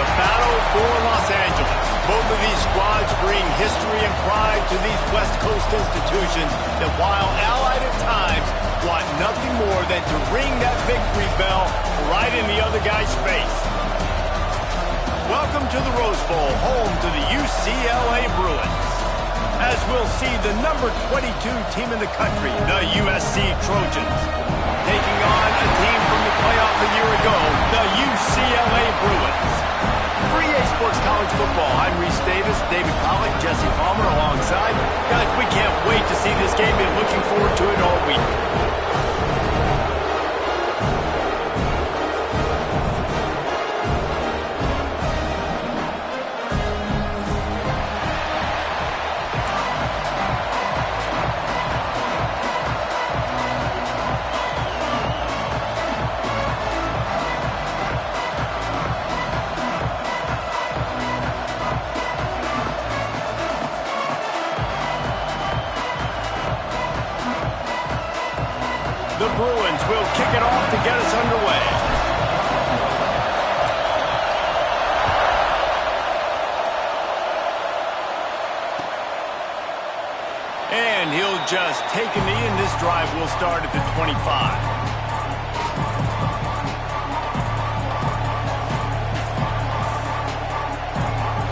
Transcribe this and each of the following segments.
The battle for Los Angeles. Both of these squads bring history and pride to these West Coast institutions that, while allied at times, want nothing more than to ring that victory bell right in the other guy's face. Welcome to the Rose Bowl, home to the UCLA Bruins. As we'll see the number 22 team in the country, the USC Trojans, taking on a team from the playoff a year ago, the UCLA Bruins. For EA Sports College Football, I'm Reese Davis, David Pollack, Jesse Palmer alongside. Guys, we can't wait to see this game. Been looking forward to it all week. The Bruins will kick it off to get us underway. And he'll just take a knee, and this drive will start at the 25.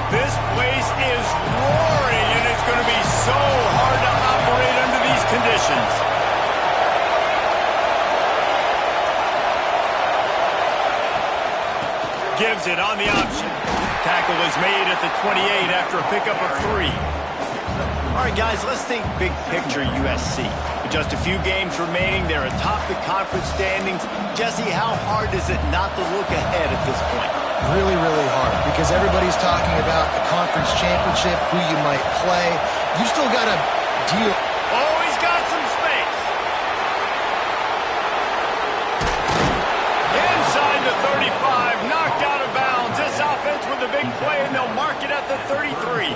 This place is roaring, and it's going to be so hard to operate under these conditions. Gives it on the option. Tackle is made at the 28 after a pickup of 3. All right, guys, let's think big picture USC. With just a few games remaining, they're atop the conference standings. Jesse, how hard is it not to look ahead at this point? Really, really hard, because everybody's talking about the conference championship, who you might play. You still got to deal. Oh, he's got some space. Inside the 35, knocked out of bounds. This offense with a big play, and they'll mark it at the 33.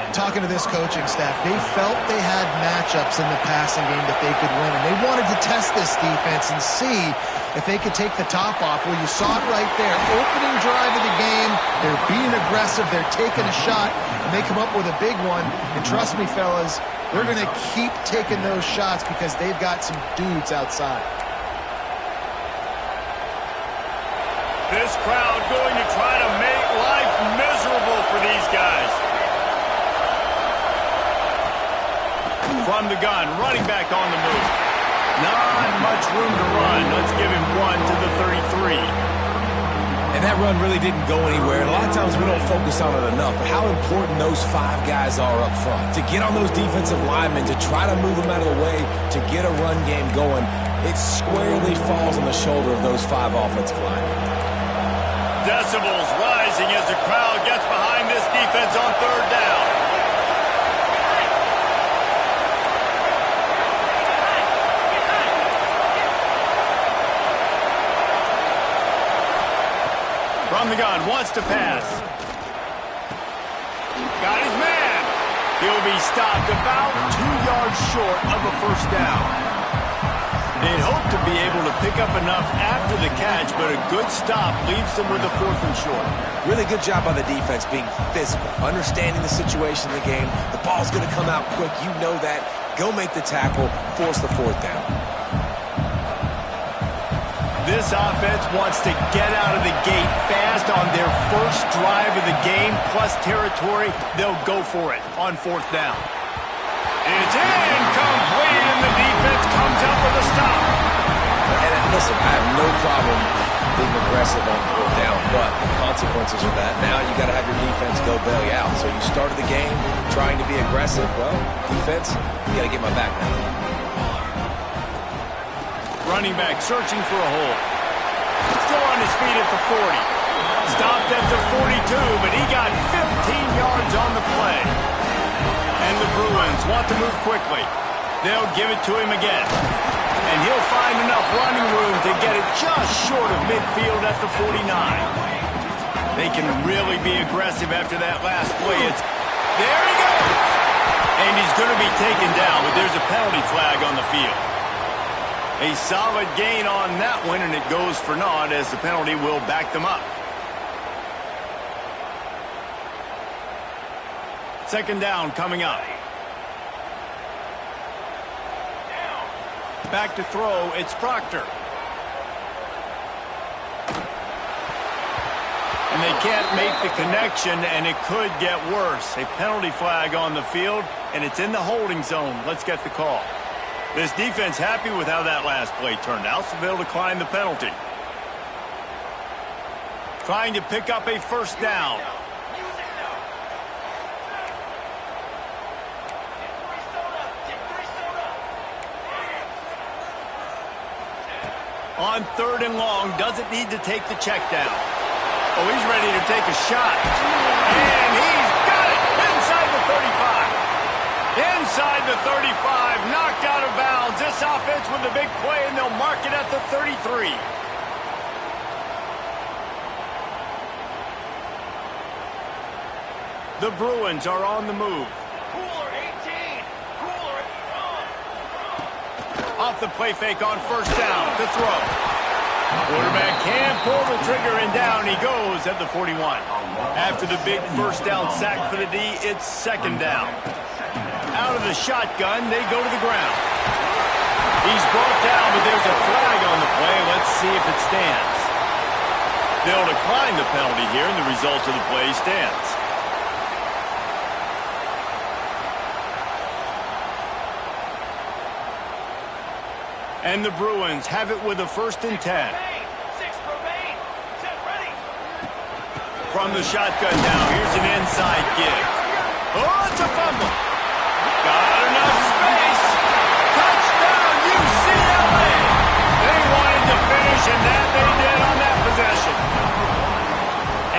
Talking to this coaching staff, they felt they had matchups in the passing game that they could win, and they wanted to test this defense and see if they could take the top off. Well, you saw it right there. Opening drive of the game, they're being aggressive, they're taking a shot, and they come up with a big one. And trust me, fellas, they're going to keep taking those shots because they've got some dudes outside. This crowd going to try to make life miserable for these guys. From the gun, running back on the move. Not much room to run. Let's give him one to the 33. And that run really didn't go anywhere. And a lot of times we don't focus on it enough, but how important those 5 guys are up front. To get on those defensive linemen, to try to move them out of the way, to get a run game going, it squarely falls on the shoulder of those 5 offensive linemen. Decibels rising as the crowd gets behind this defense on third down. From the gun, wants to pass. Got his man. He'll be stopped about 2 yards short of a first down. They'd hope to be able to pick up enough after the catch, but a good stop leaves them with a 4th and short. Really good job by the defense being physical, understanding the situation in the game. The ball's going to come out quick. You know that. Go make the tackle, force the 4th down. This offense wants to get out of the gate fast on their first drive of the game, plus territory. They'll go for it on 4th down. It's incomplete, and the defense comes up with a stop. And listen, I have no problem being aggressive on 4th down, but the consequences of that, now you got to have your defense go bail you out. So you started the game trying to be aggressive. Well, defense, you got to get my back now. Running back searching for a hole. Still on his feet at the 40. Stopped at the 42, but he got 15 yards on the play. And the Bruins want to move quickly. They'll give it to him again. And he'll find enough running room to get it just short of midfield at the 49. They can really be aggressive after that last play. There he goes! And he's going to be taken down, but there's a penalty flag on the field. A solid gain on that one, and it goes for naught as the penalty will back them up. Second down coming up. Back to throw, it's Proctor. And they can't make the connection, and it could get worse. A penalty flag on the field, and it's in the holding zone. Let's get the call. This defense happy with how that last play turned out, so they'll decline the penalty. Trying to pick up a first down. On third and long, doesn't need to take the check down. Oh, he's ready to take a shot. And he's got it inside the 35. Inside the 35, knocked out of bounds. This offense with the big play, and they'll mark it at the 33. The Bruins are on the move. Cooler 18. Cooler Off the play fake on first down to throw. Quarterback can't pull the trigger, and down he goes at the 41. After the big first down sack for the D, it's second down. Out of the shotgun, they go to the ground. He's brought down, but there's a flag on the play. Let's see if it stands. They'll decline the penalty here, and the result of the play stands. And the Bruins have it with a 1st and 10. 6 remain. Set ready. From the shotgun now, here's an inside give. Oh, it's a fumble. Got enough space. Touchdown, UCLA. They wanted to finish, and that they did on that possession.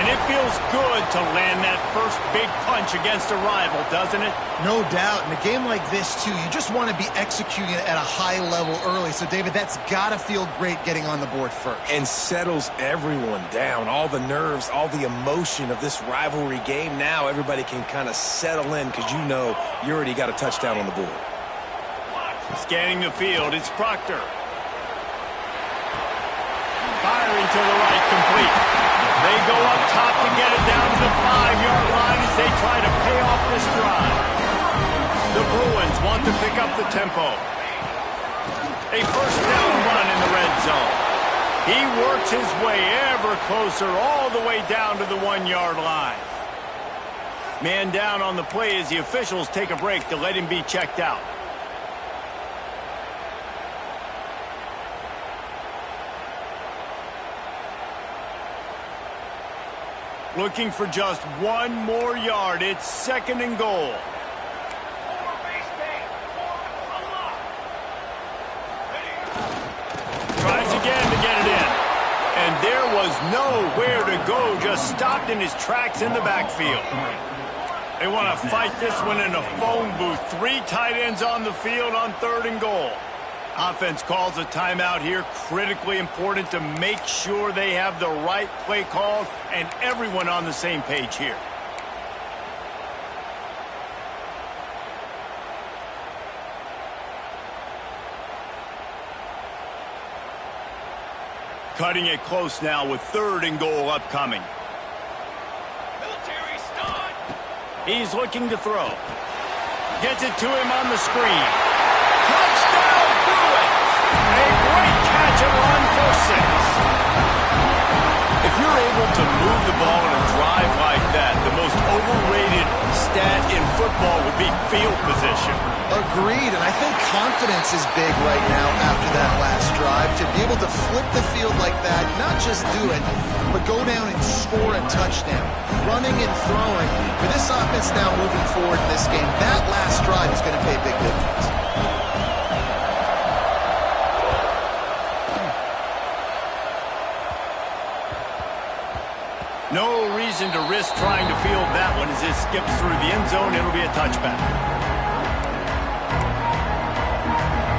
And it feels good to land that first big punch against a rival, doesn't it? No doubt. In a game like this, too, you just want to be executing it at a high level early. So, David, that's got to feel great getting on the board first. And settles everyone down. All the nerves, all the emotion of this rivalry game. Now everybody can kind of settle in because you know you already got a touchdown on the board. Scanning the field, it's Proctor. Firing to the right, complete. They go up top to get it down to the 5-yard line as they try to pay off this drive. The Bruins want to pick up the tempo. A first down run in the red zone. He works his way ever closer all the way down to the 1-yard line. Man down on the play as the officials take a break to let him be checked out. Looking for just one more yard. It's 2nd and goal. Tries again to get it in. And there was nowhere to go. Just stopped in his tracks in the backfield. They want to fight this one in a phone booth. 3 tight ends on the field on 3rd and goal. Offense calls a timeout here. Critically important to make sure they have the right play call and everyone on the same page here. Cutting it close now with 3rd and goal upcoming. Military stun. He's looking to throw. Gets it to him on the screen. Touchdown, Bruins! A great catch and run for 6. If you're able to move the ball in a drive like that, the most overrated stat in football would be field position. Agreed, and I think confidence is big right now after that last drive. To be able to flip the field like that, not just do it, but go down and score a touchdown. Running and throwing. For this offense now moving forward in this game, that last drive is going to pay big dividends. No reason to risk trying to field that one as it skips through the end zone. It'll be a touchback.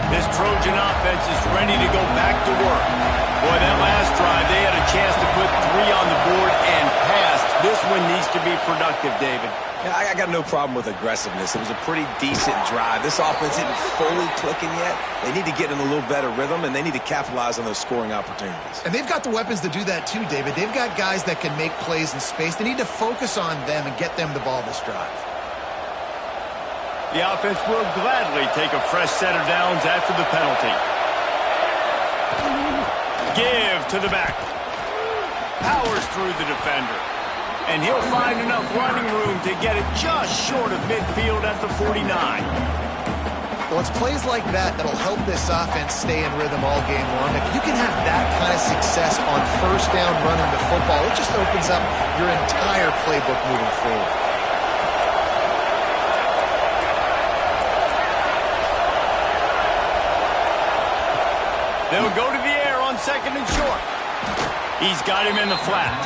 This Trojan offense is ready to go back to work. Boy, that last drive, they had a chance to put 3 on the board and passed. This one needs to be productive, David. Yeah, I got no problem with aggressiveness. It was a pretty decent drive. This offense isn't fully clicking yet. They need to get in a little better rhythm, and they need to capitalize on those scoring opportunities. And they've got the weapons to do that too, David. They've got guys that can make plays in space. They need to focus on them and get them the ball this drive. The offense will gladly take a fresh set of downs after the penalty. Give to the back. Powers through the defender. And he'll find enough running room to get it just short of midfield at the 49. Well, it's plays like that that'll help this offense stay in rhythm all game long. If you can have that kind of success on first down running the football, it just opens up your entire playbook moving forward. They'll go to the air on second and short. He's got him in the flat.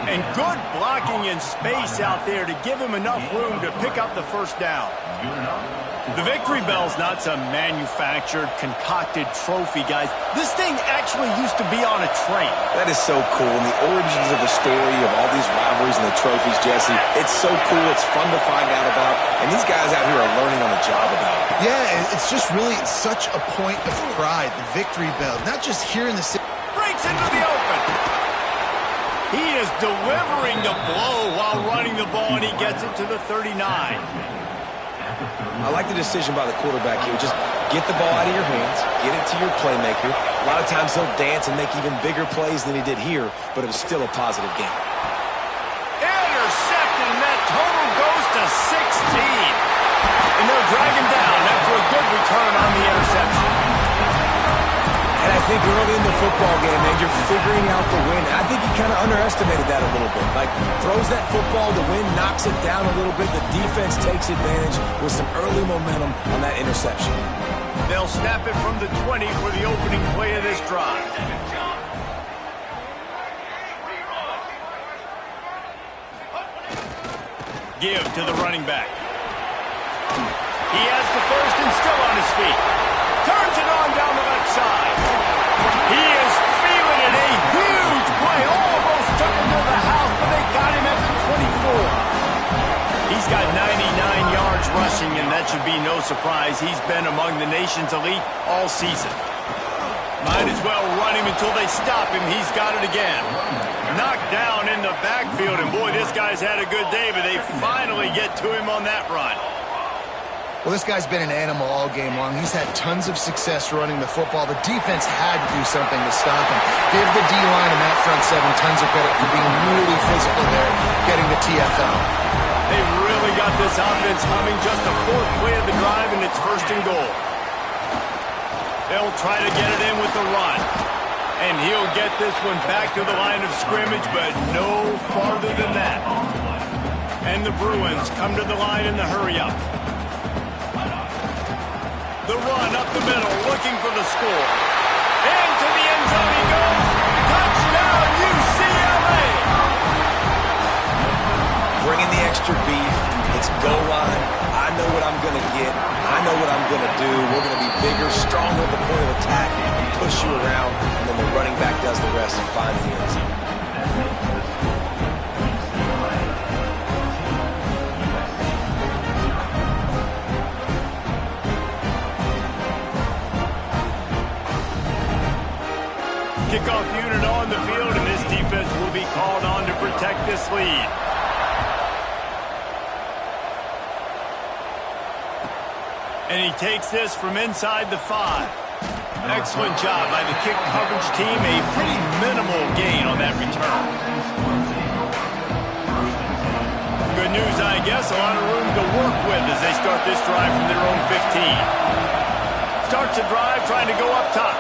And good blocking in space out there to give him enough room to pick up the first down. The victory bell's not some manufactured, concocted trophy, guys. This thing actually used to be on a train. That is so cool. And the origins of the story of all these rivalries and the trophies, Jesse, it's so cool. It's fun to find out about. And these guys out here are learning on the job about it. Yeah, it's just really such a point of pride, the victory bell. Not just here in the city. Breaks into the open. He is delivering the blow while running the ball, and he gets it to the 39. I like the decision by the quarterback here. Just get the ball out of your hands, get it to your playmaker. A lot of times he'll dance and make even bigger plays than he did here, but it was still a positive game. Intercepted, and that total goes to 16. And they'll drag him down after a good return on the interception. And I think early in the football game, man, you're figuring out the win. I think he kind of underestimated that a little bit. Like, throws that football, the wind knocks it down a little bit. The defense takes advantage with some early momentum on that interception. They'll snap it from the 20 for the opening play of this drive. Give to the running back. He has the first and still on his feet. Turns it on down the left side. He is feeling it. A huge play. Almost took him to the house, but they got him at the 24. He's got 99 yards rushing, and that should be no surprise. He's been among the nation's elite all season. Might as well run him until they stop him. He's got it again. Knocked down in the backfield, and boy, this guy's had a good day, but they finally get to him on that run. Well, this guy's been an animal all game long. He's had tons of success running the football. The defense had to do something to stop him. Give the D-line and that front seven tons of credit for being really physical there, getting the TFL. They really got this offense humming. Just the fourth play of the drive, and it's first and goal. They'll try to get it in with the run. And he'll get this one back to the line of scrimmage, but no farther than that. And the Bruins come to the line in the hurry-up. The run up the middle, looking for the score. Into the end zone he goes. Touchdown, UCLA! Bringing the extra beef. It's goal line. I know what I'm going to get. I know what I'm going to do. We're going to be bigger, stronger at the point of attack, and push you around, and then the running back does the rest and finds the end zone. Kickoff unit on the field, and this defense will be called on to protect this lead. And he takes this from inside the 5. Excellent job by the kick coverage team. A pretty minimal gain on that return. Good news, I guess. A lot of room to work with as they start this drive from their own 15. Starts the drive trying to go up top.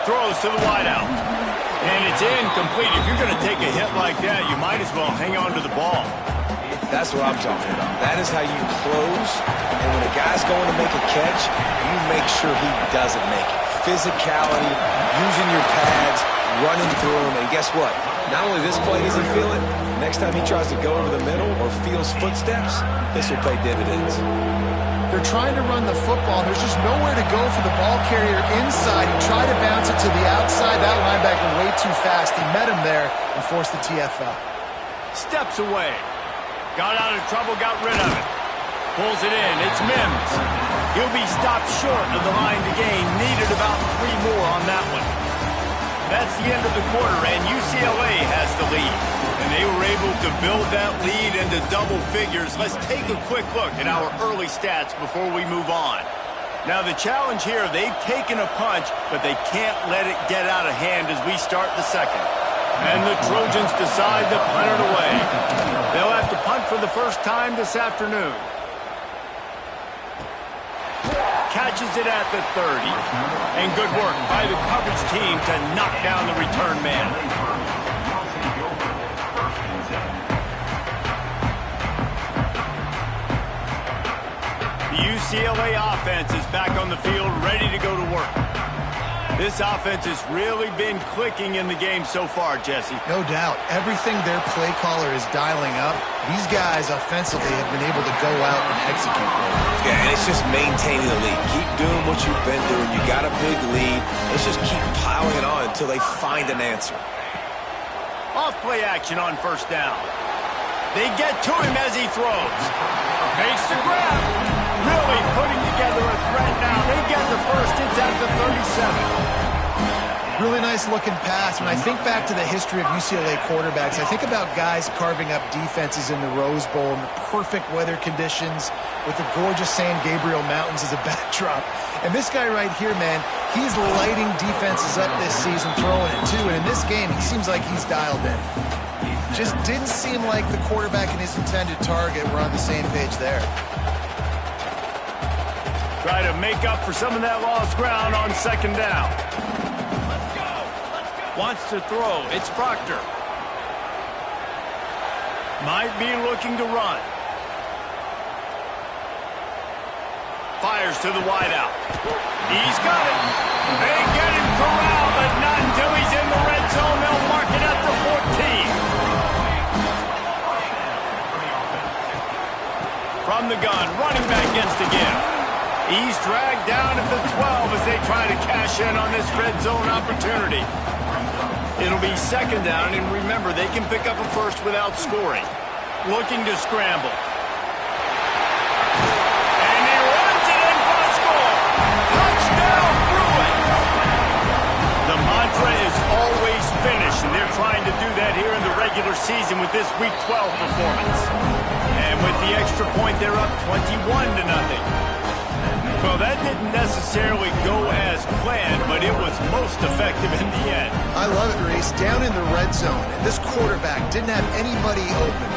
Throws to the wideout. And it's incomplete. If you're going to take a hit like that, you might as well hang on to the ball. That's what I'm talking about. That is how you close. And when a guy's going to make a catch, you make sure he doesn't make it. Physicality, using your pads, running through him. And guess what? Not only this play does he feel it, next time he tries to go over the middle or feels footsteps, this will pay dividends. They're trying to run the football. There's just nowhere to go for the ball carrier inside. He tried to bounce it to the outside. That linebacker way too fast. He met him there and forced the TFL. Steps away. Got out of trouble, got rid of it. Pulls it in. It's Mims. He'll be stopped short of the line to gain. Needed about 3 more on that one. That's the end of the quarter, and UCLA has the lead. And they were able to build that lead into double figures. Let's take a quick look at our early stats before we move on. Now, the challenge here, they've taken a punch, but they can't let it get out of hand as we start the second. And the Trojans decide to punt it away. They'll have to punt for the first time this afternoon. Catches it at the 30. And good work by the coverage team to knock down the return man. The UCLA offense is back on the field, ready to go to work. This offense has really been clicking in the game so far, Jesse. No doubt. Everything their play caller is dialing up, these guys offensively have been able to go out and execute. Yeah, and it's just maintaining the lead. Keep doing what you've been doing. You got a big lead. Let's just keep piling it on until they find an answer. Off play action on first down. They get to him as he throws. Makes the grab. Really putting together a threat now. They get the first. It's at the 37. Really nice looking pass. When I think back to the history of UCLA quarterbacks, I think about guys carving up defenses in the Rose Bowl in the perfect weather conditions with the gorgeous San Gabriel Mountains as a backdrop. And this guy right here, man, he's lighting defenses up this season, throwing it too. And in this game, he seems like he's dialed in. Just didn't seem like the quarterback and his intended target were on the same page there. Try to make up for some of that lost ground on second down. Wants to throw. It's Proctor. Might be looking to run. Fires to the wideout. He's got it. They get him corralled, but not until he's in the red zone. They'll mark it at the 14. From the gun, running back gets the give. He's dragged down at the 12 as they try to cash in on this red zone opportunity. It'll be second down, and remember, they can pick up a first without scoring. Looking to scramble. And he runs it in for a score. Touchdown, Bruins! The mantra is always finish, and they're trying to do that here in the regular season with this Week 12 performance. And with the extra point, they're up 21-0. Well, that didn't necessarily go as planned, but it was most effective in the end. I love it, Reese. Down in the red zone, and this quarterback didn't have anybody open.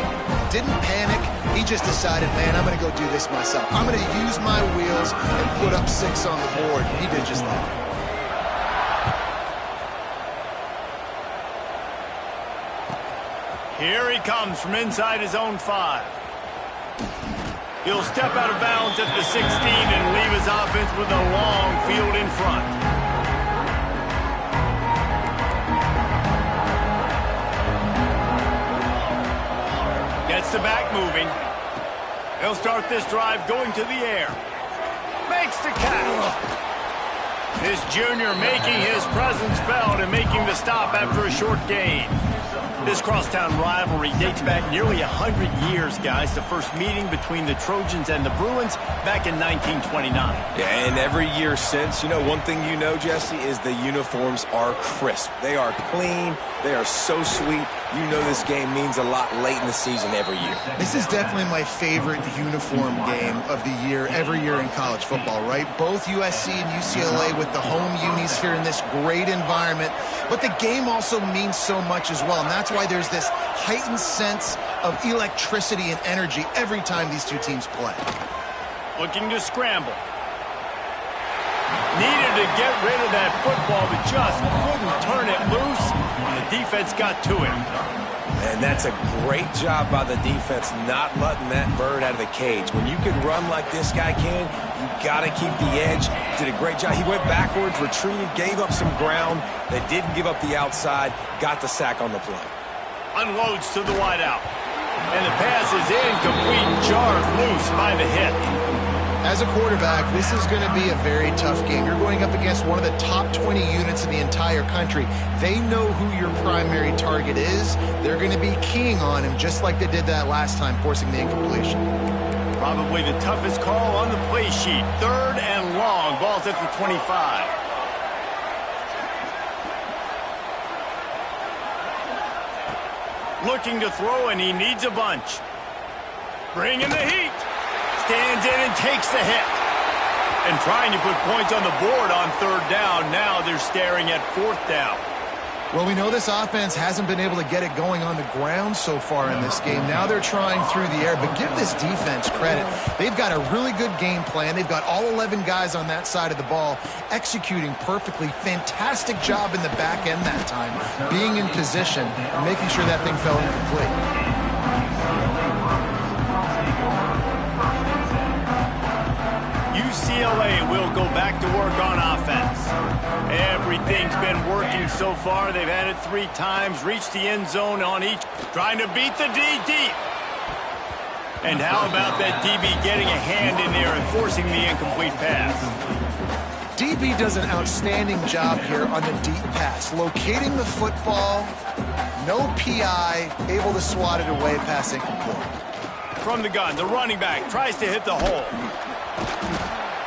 Didn't panic. He just decided, man, I'm going to go do this myself. I'm going to use my wheels and put up 6 on the board. He did just that. Here he comes from inside his own 5. He'll step out of bounds at the 16 and leave his offense with a long field in front. Gets the back moving. He'll start this drive going to the air. Makes the catch. This junior making his presence felt and making the stop after a short gain. This crosstown rivalry dates back nearly 100 years, guys. The first meeting between the Trojans and the Bruins back in 1929. Yeah, and every year since, you know, one thing you know, Jesse, is the uniforms are crisp. They are clean. They are so sweet. You know this game means a lot late in the season every year. This is definitely my favorite uniform game of the year, every year in college football, right? Both USC and UCLA with the home unis here in this great environment. But the game also means so much as well, and that's why there's this heightened sense of electricity and energy every time these two teams play. Looking to scramble. Needed to get rid of that football, but just couldn't turn it loose, and the defense got to him. And that's a great job by the defense not letting that bird out of the cage. When you can run like this guy can, you got to keep the edge. Did a great job. He went backwards, retreated, gave up some ground. They didn't give up the outside, got the sack on the play. Unloads to the wideout. And the pass is incomplete, jarred loose by the hit. As a quarterback, this is going to be a very tough game. You're going up against one of the top 20 units in the entire country. They know who your primary target is. They're going to be keying on him just like they did that last time, forcing the incompletion. Probably the toughest call on the play sheet. 3rd and long. Ball's at the 25. Looking to throw, and he needs a bunch. Bringing the heat. Stands in and takes the hit. And trying to put points on the board on third down. Now they're staring at fourth down. Well, we know this offense hasn't been able to get it going on the ground so far in this game. Now they're trying through the air, but give this defense credit. They've got a really good game plan. They've got all 11 guys on that side of the ball executing perfectly. Fantastic job in the back end that time, being in position and making sure that thing fell incomplete. UCLA will go back to work on offense. Everything's been working so far. They've had it 3 times, reached the end zone on each, trying to beat the D deep. And how about that DB getting a hand in there and forcing the incomplete pass? DB does an outstanding job here on the deep pass, locating the football, no PI, able to swat it away, pass incomplete. From the gun, the running back tries to hit the hole.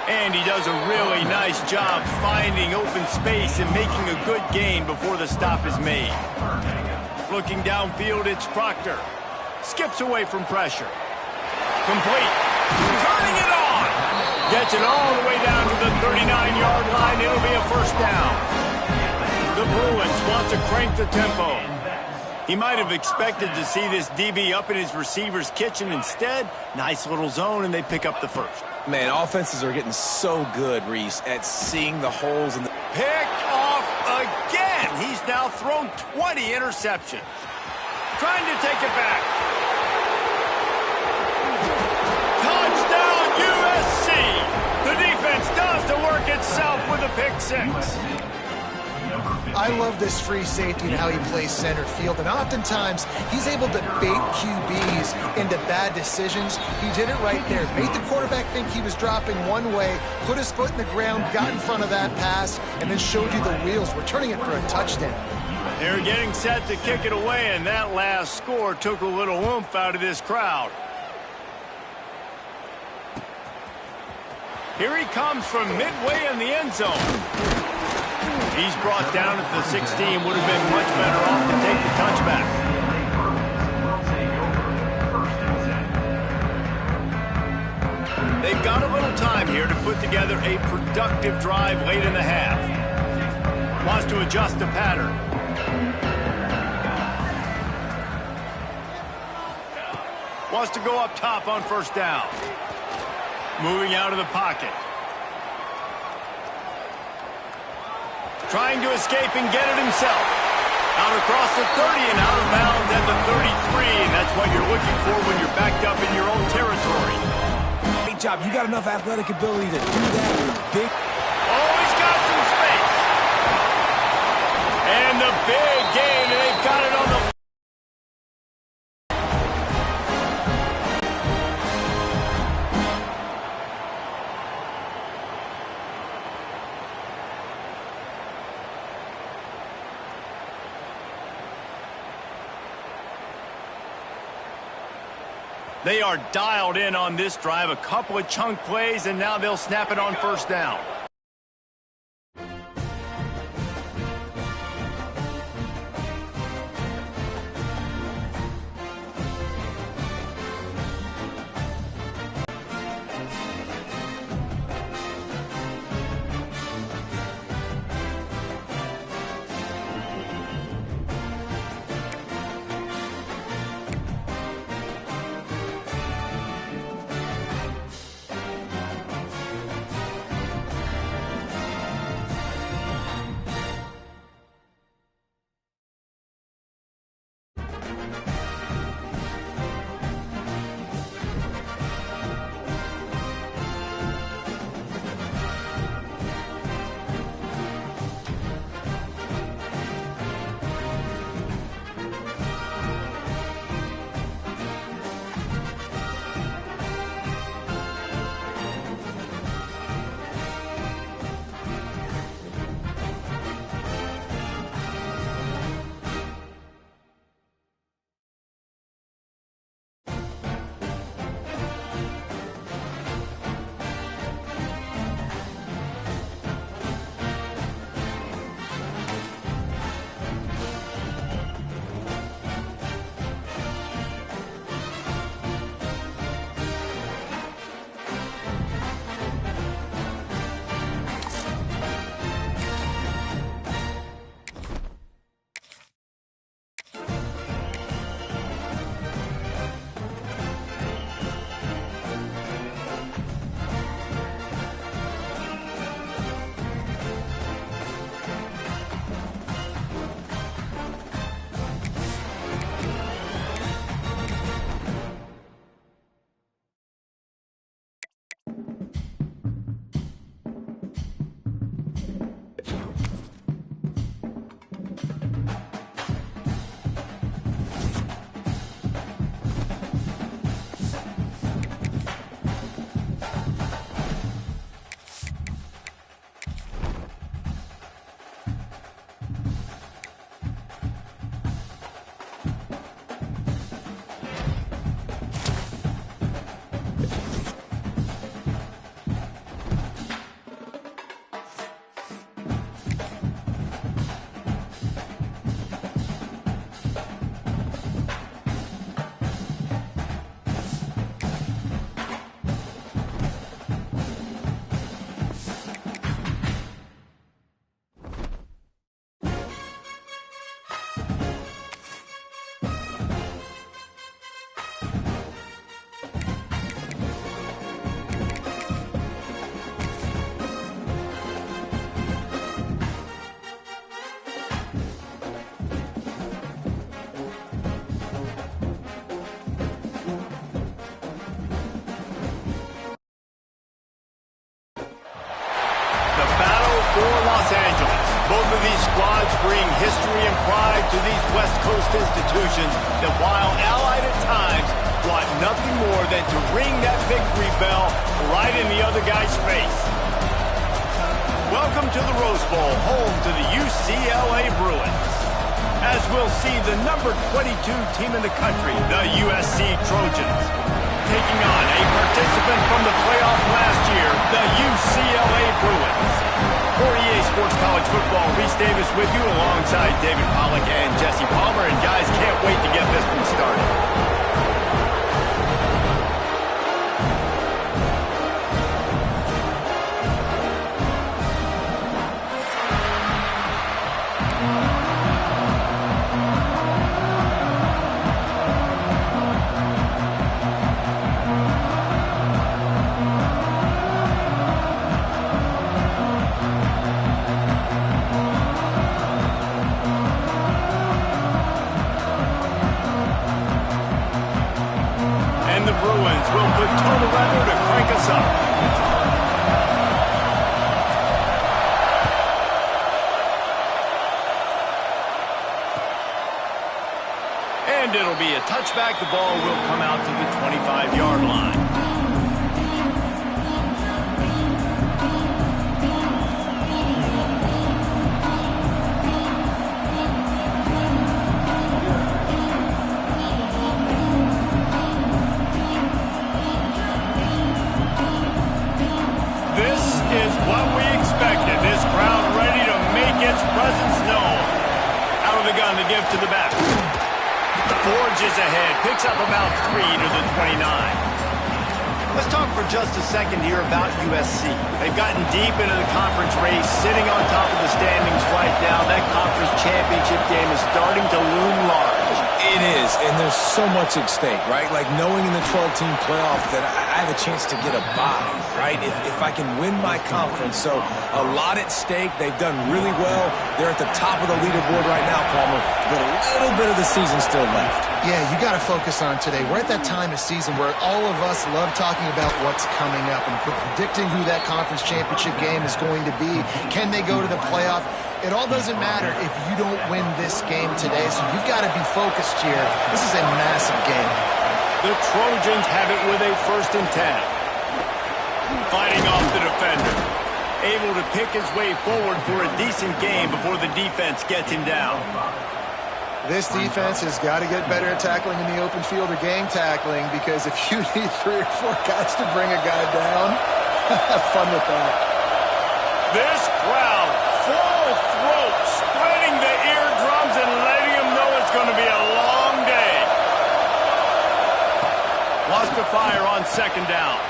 And he does a really nice job finding open space and making a good gain before the stop is made. Looking downfield, it's Proctor. Skips away from pressure. Complete. Turning it on. Gets it all the way down to the 39-yard line. It'll be a first down. The Bruins want to crank the tempo. He might have expected to see this DB up in his receiver's kitchen. Instead, nice little zone, and they pick up the first. Man, offenses are getting so good, Reese, at seeing the holes in the... Picked off again. He's now thrown 20 interceptions. Trying to take it back. Touchdown, USC. The defense does the work itself with a pick 6. I love this free safety and how he plays center field, and oftentimes he's able to bait QBs into bad decisions. He did it right there. Made the quarterback think he was dropping one way, put his foot in the ground, got in front of that pass, and then showed you the wheels, returning it for a touchdown. They're getting set to kick it away, and that last score took a little oomph out of this crowd. Here he comes from midway in the end zone. He's brought down at the 16. Would have been much better off to take the touchback. They've got a little time here to put together a productive drive late in the half. Wants to adjust the pattern. Wants to go up top on first down. Moving out of the pocket. Trying to escape and get it himself. Out across the 30 and out of bounds at the 33. And that's what you're looking for when you're backed up in your own territory. Great job. You got enough athletic ability to do that with big... Oh, he's got some space. And the big gain. And they've got it on the... They are dialed in on this drive. A couple of chunk plays, and now they'll snap it on first down. bring history and pride to these West Coast institutions that, while allied at times, want nothing more than to ring that victory bell right in the other guy's face. Welcome to the Rose Bowl, home to the UCLA Bruins. As we'll see the number 22 team in the country, the USC Trojans, taking on a participant from the playoff last year, the UCLA Bruins. For EA Sports College Football, Reese Davis with you alongside David Pollack and Jesse Palmer. And guys, can't wait to get this one started. The Bruins will put total weather to crank us up. And it'll be a touchback. The ball will come out to the 25-yard line. What we expected. This crowd ready to make its presence known. Out of the gun to give to the back. Forges ahead. Picks up about 3 to the 29. Let's talk for just a second here about USC. They've gotten deep into the conference race, sitting on top of the standings right now. That conference championship game is starting to loom large. It is, and there's so much at stake, right? Like knowing in the 12-team playoff that I have a chance to get a bye, right? If I can win my conference. So a lot at stake. They've done really well. They're at the top of the leaderboard right now, Palmer, but a little bit of the season still left. Yeah, you got to focus on today. We're at that time of season where all of us love talking about what's coming up and predicting who that conference championship game is going to be. Can they go to the playoff? It all doesn't matter if you don't win this game today, so you've got to be focused here. This is a massive game. The Trojans have it with a 1st and 10. Fighting off the defender. Able to pick his way forward for a decent game before the defense gets him down. This defense has got to get better at tackling in the open field or gang tackling, because if you need 3 or 4 guys to bring a guy down, have fun with that. This crowd, full throat, spreading the eardrums and letting them know it's going to be a long day. Lost the fire on 2nd down.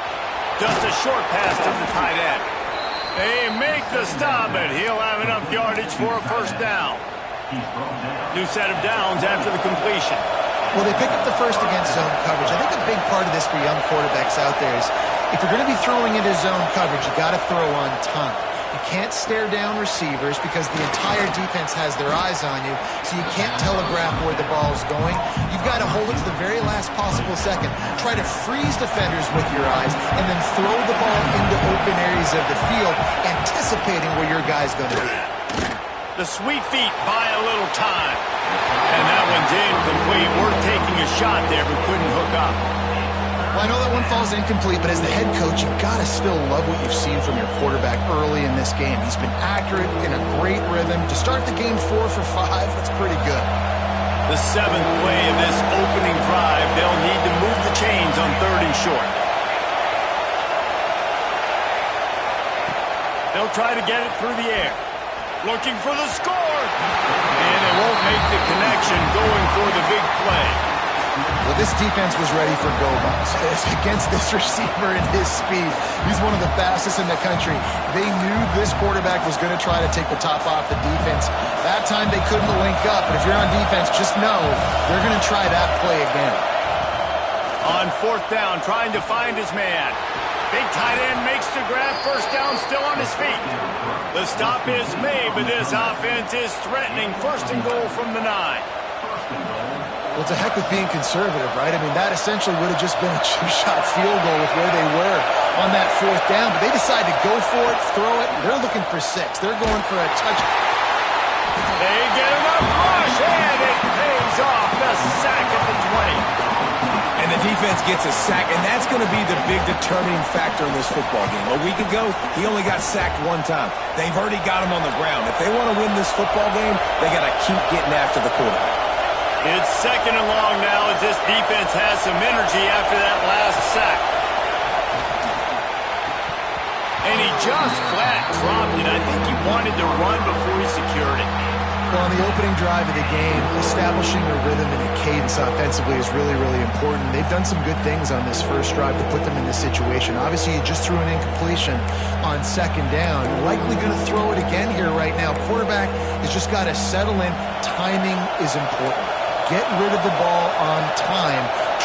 Just a short pass to the tight end. They make the stop, and he'll have enough yardage for a 1st down. New set of downs after the completion. Well, they pick up the 1st against zone coverage. I think a big part of this for young quarterbacks out there is if you're going to be throwing into zone coverage, you got to throw on time. You can't stare down receivers because the entire defense has their eyes on you, so you can't telegraph where the ball's going. You've got to hold it to the very last possible second. Try to freeze defenders with your eyes and then throw the ball into open areas of the field, anticipating where your guy's going to be. The sweet feet buy a little time. And that one's incomplete. We're taking a shot there, but couldn't hook up. Well, I know that one falls incomplete, but as the head coach, you've got to still love what you've seen from your quarterback early in this game. He's been accurate, in a great rhythm. To start the game 4 for 5, that's pretty good. The 7th play of this opening drive, they'll need to move the chains on 3rd and short. They'll try to get it through the air. Looking for the score. And it won't make the connection, going for the big play. Well, this defense was ready for go-bus. Against this receiver and his speed, he's one of the fastest in the country. They knew this quarterback was going to try to take the top off the defense. That time they couldn't link up, but if you're on defense, just know they're going to try that play again. On 4th down, trying to find his man. Big tight end makes the grab. 1st down, still on his feet. The stop is made, but this offense is threatening. 1st and goal from the 9. Well, it's a heck with being conservative, right? I mean, that essentially would have just been a 2-shot field goal with where they were on that 4th down. But they decide to go for it, throw it. They're looking for 6. They're going for a touchdown. They get enough rush, and it pays off. The sack at the 20. And the defense gets a sack, and that's going to be the big determining factor in this football game. A week ago, he only got sacked one time. They've already got him on the ground. If they want to win this football game, they got to keep getting after the quarterback. It's 2nd and long now as this defense has some energy after that last sack. And he just flat dropped it. I think he wanted to run before he secured it. Well, on the opening drive of the game, establishing a rhythm and a cadence offensively is really, really important. They've done some good things on this first drive to put them in this situation. Obviously, you just threw an incompletion on 2nd down. Likely going to throw it again here right now. Quarterback has just got to settle in. Timing is important. Get rid of the ball on time.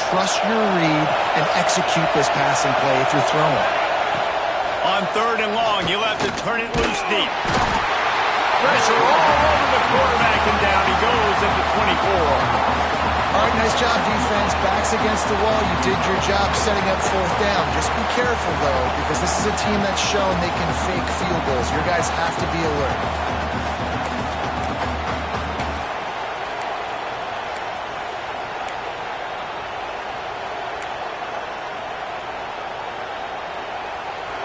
Trust your read and execute this passing play if you're throwing. On 3rd and long, you'll have to turn it loose deep. Pressure all over the quarterback, and down he goes at the 24. All right, nice job, defense. Backs against the wall. You did your job setting up 4th down. Just be careful, though, because this is a team that's shown they can fake field goals. Your guys have to be alert.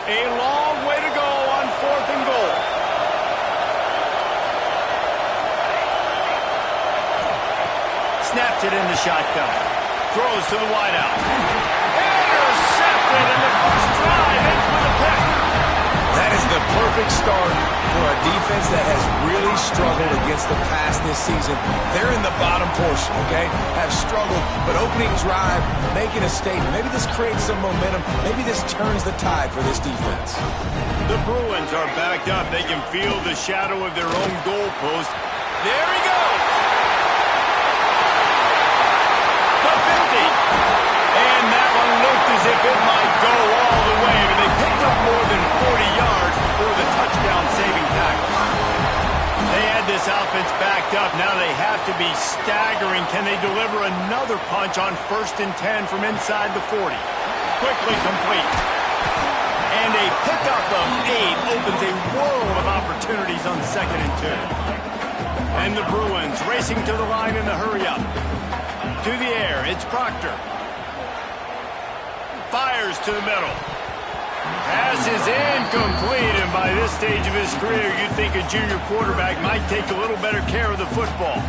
A long way to go on 4th and goal. Snaps it in the shotgun. Throws to the wideout. Intercepted, and the first drive ends with a pick. That is the perfect start for a defense that has really struggled against the pass this season. They're in the bottom portion, okay? Have struggled, but opening drive, making a statement. Maybe this creates some momentum. Maybe this turns the tide for this defense. The Bruins are backed up. They can feel the shadow of their own goalpost. There he goes. The 50. And that one looked as if it might go all the way, but they picked up more than 40 yards before the touchdown-saving tackle. They had this offense backed up. Now they have to be staggering. Can they deliver another punch on 1st and 10 from inside the 40? Quickly complete. And a pickup of 8 opens a world of opportunities on 2nd and 2. And the Bruins racing to the line in the hurry-up. To the air, it's Proctor. Fires to the middle. Pass is incomplete, and by this stage of his career, you'd think a junior quarterback might take a little better care of the football.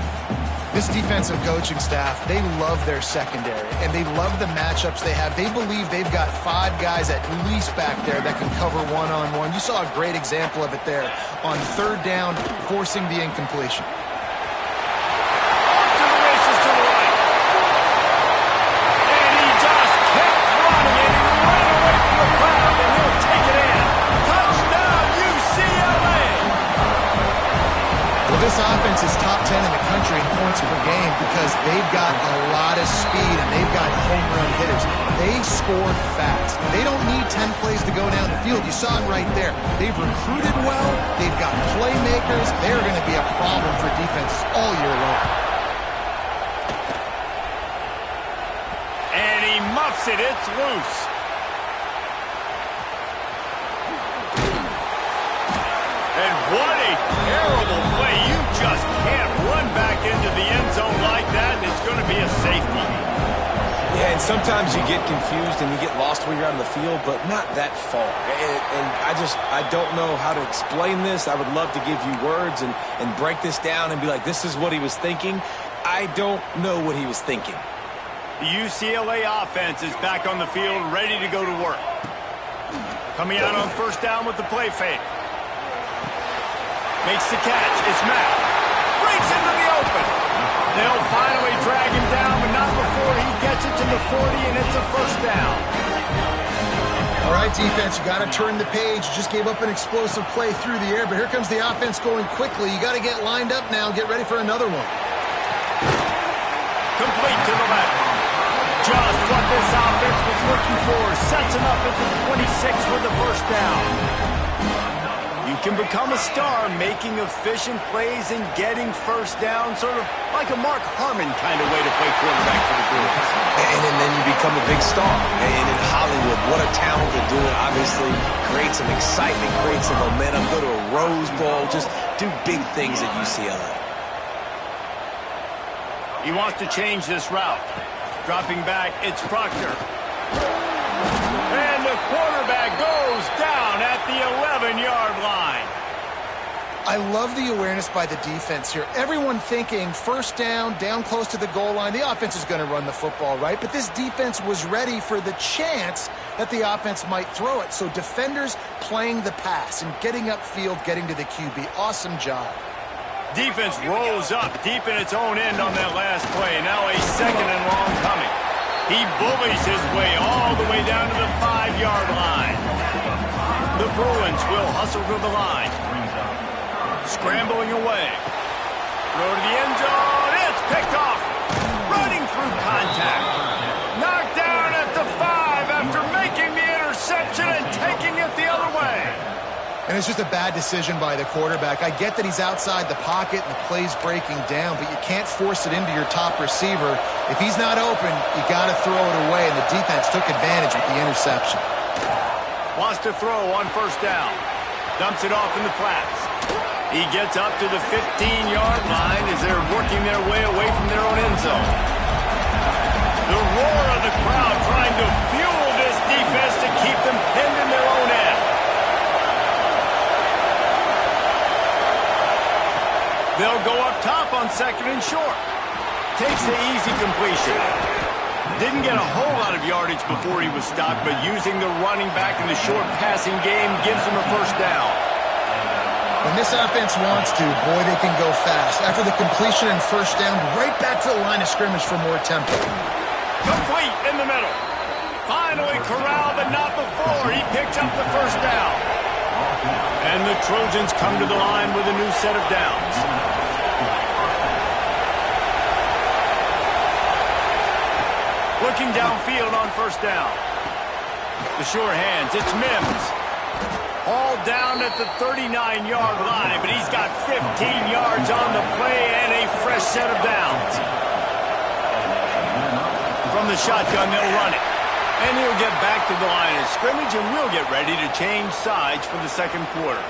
This defensive coaching staff, they love their secondary, and they love the matchups they have. They believe they've got 5 guys at least back there that can cover one-on-one. You saw a great example of it there on 3rd down, forcing the incompletion. This offense is top 10 in the country in points per game because they've got a lot of speed and they've got home run hitters. They score fast. They don't need 10 plays to go down the field. You saw it right there. They've recruited well. They've got playmakers. They're going to be a problem for defenses all year long. And he muffs it. It's loose. And what a terrible play. You just can't run back into the end zone like that, and it's going to be a safety. Yeah, and sometimes you get confused and you get lost when you're out on the field, but not that far. And I don't know how to explain this. I would love to give you words and break this down and be like, this is what he was thinking. I don't know what he was thinking. The UCLA offense is back on the field, ready to go to work. Coming out on 1st down with the play fake. Makes the catch. It's Matt. Breaks into the open. They'll finally drag him down, but not before he gets it to the 40, and it's a 1st down. All right, defense, you got to turn the page. You just gave up an explosive play through the air, but here comes the offense going quickly. You got to get lined up now. Get ready for another one. Complete to the left. Just what this offense was looking for. Sets him up at the 26 for the 1st down. You can become a star making efficient plays and getting 1st down, sort of like a Mark Harmon kind of way to play quarterback for the Bruins. And then you become a big star. And in Hollywood, what a talent to do it. Obviously, create some excitement, create some momentum, go to a Rose Bowl, just do big things at UCLA. He wants to change this route. Dropping back, it's Proctor. And the quarterback goes down at the 11-yard line. I love the awareness by the defense here. Everyone thinking first down close to the goal line. The offense is going to run the football, right? But this defense was ready for the chance that the offense might throw it. So defenders playing the pass and getting upfield, getting to the QB. Awesome job. Defense rolls up deep in its own end on that last play. Now a 2nd and long coming. He bullies his way all the way down to the 5-yard line. The Bruins will hustle to the line. Scrambling away. Throw to the end zone. It's picked off. Running through contact. Knocked down at the 5 after making the interception and taking it the other way. And it's just a bad decision by the quarterback. I get that he's outside the pocket and the play's breaking down, but you can't force it into your top receiver. If he's not open, you got to throw it away, and the defense took advantage with the interception. Wants to throw on first down. Dumps it off in the flats. He gets up to the 15-yard line as they're working their way away from their own end zone. The roar of the crowd trying to fuel this defense to keep them pinned in their own end. They'll go up top on 2nd and short. Takes the easy completion. Didn't get a whole lot of yardage before he was stopped, but using the running back in the short passing game gives him a first down. When this offense wants to, boy, they can go fast. After the completion and first down, right back to the line of scrimmage for more tempo. Complete in the middle. Finally corralled, but not before he picks up the first down. And the Trojans come to the line with a new set of downs. Looking downfield on first down. The sure hands, it's Mims. All down at the 39-yard line, but he's got 15 yards on the play and a fresh set of downs. From the shotgun, they'll run it. And he'll get back to the line of scrimmage, and we'll get ready to change sides for the second quarter.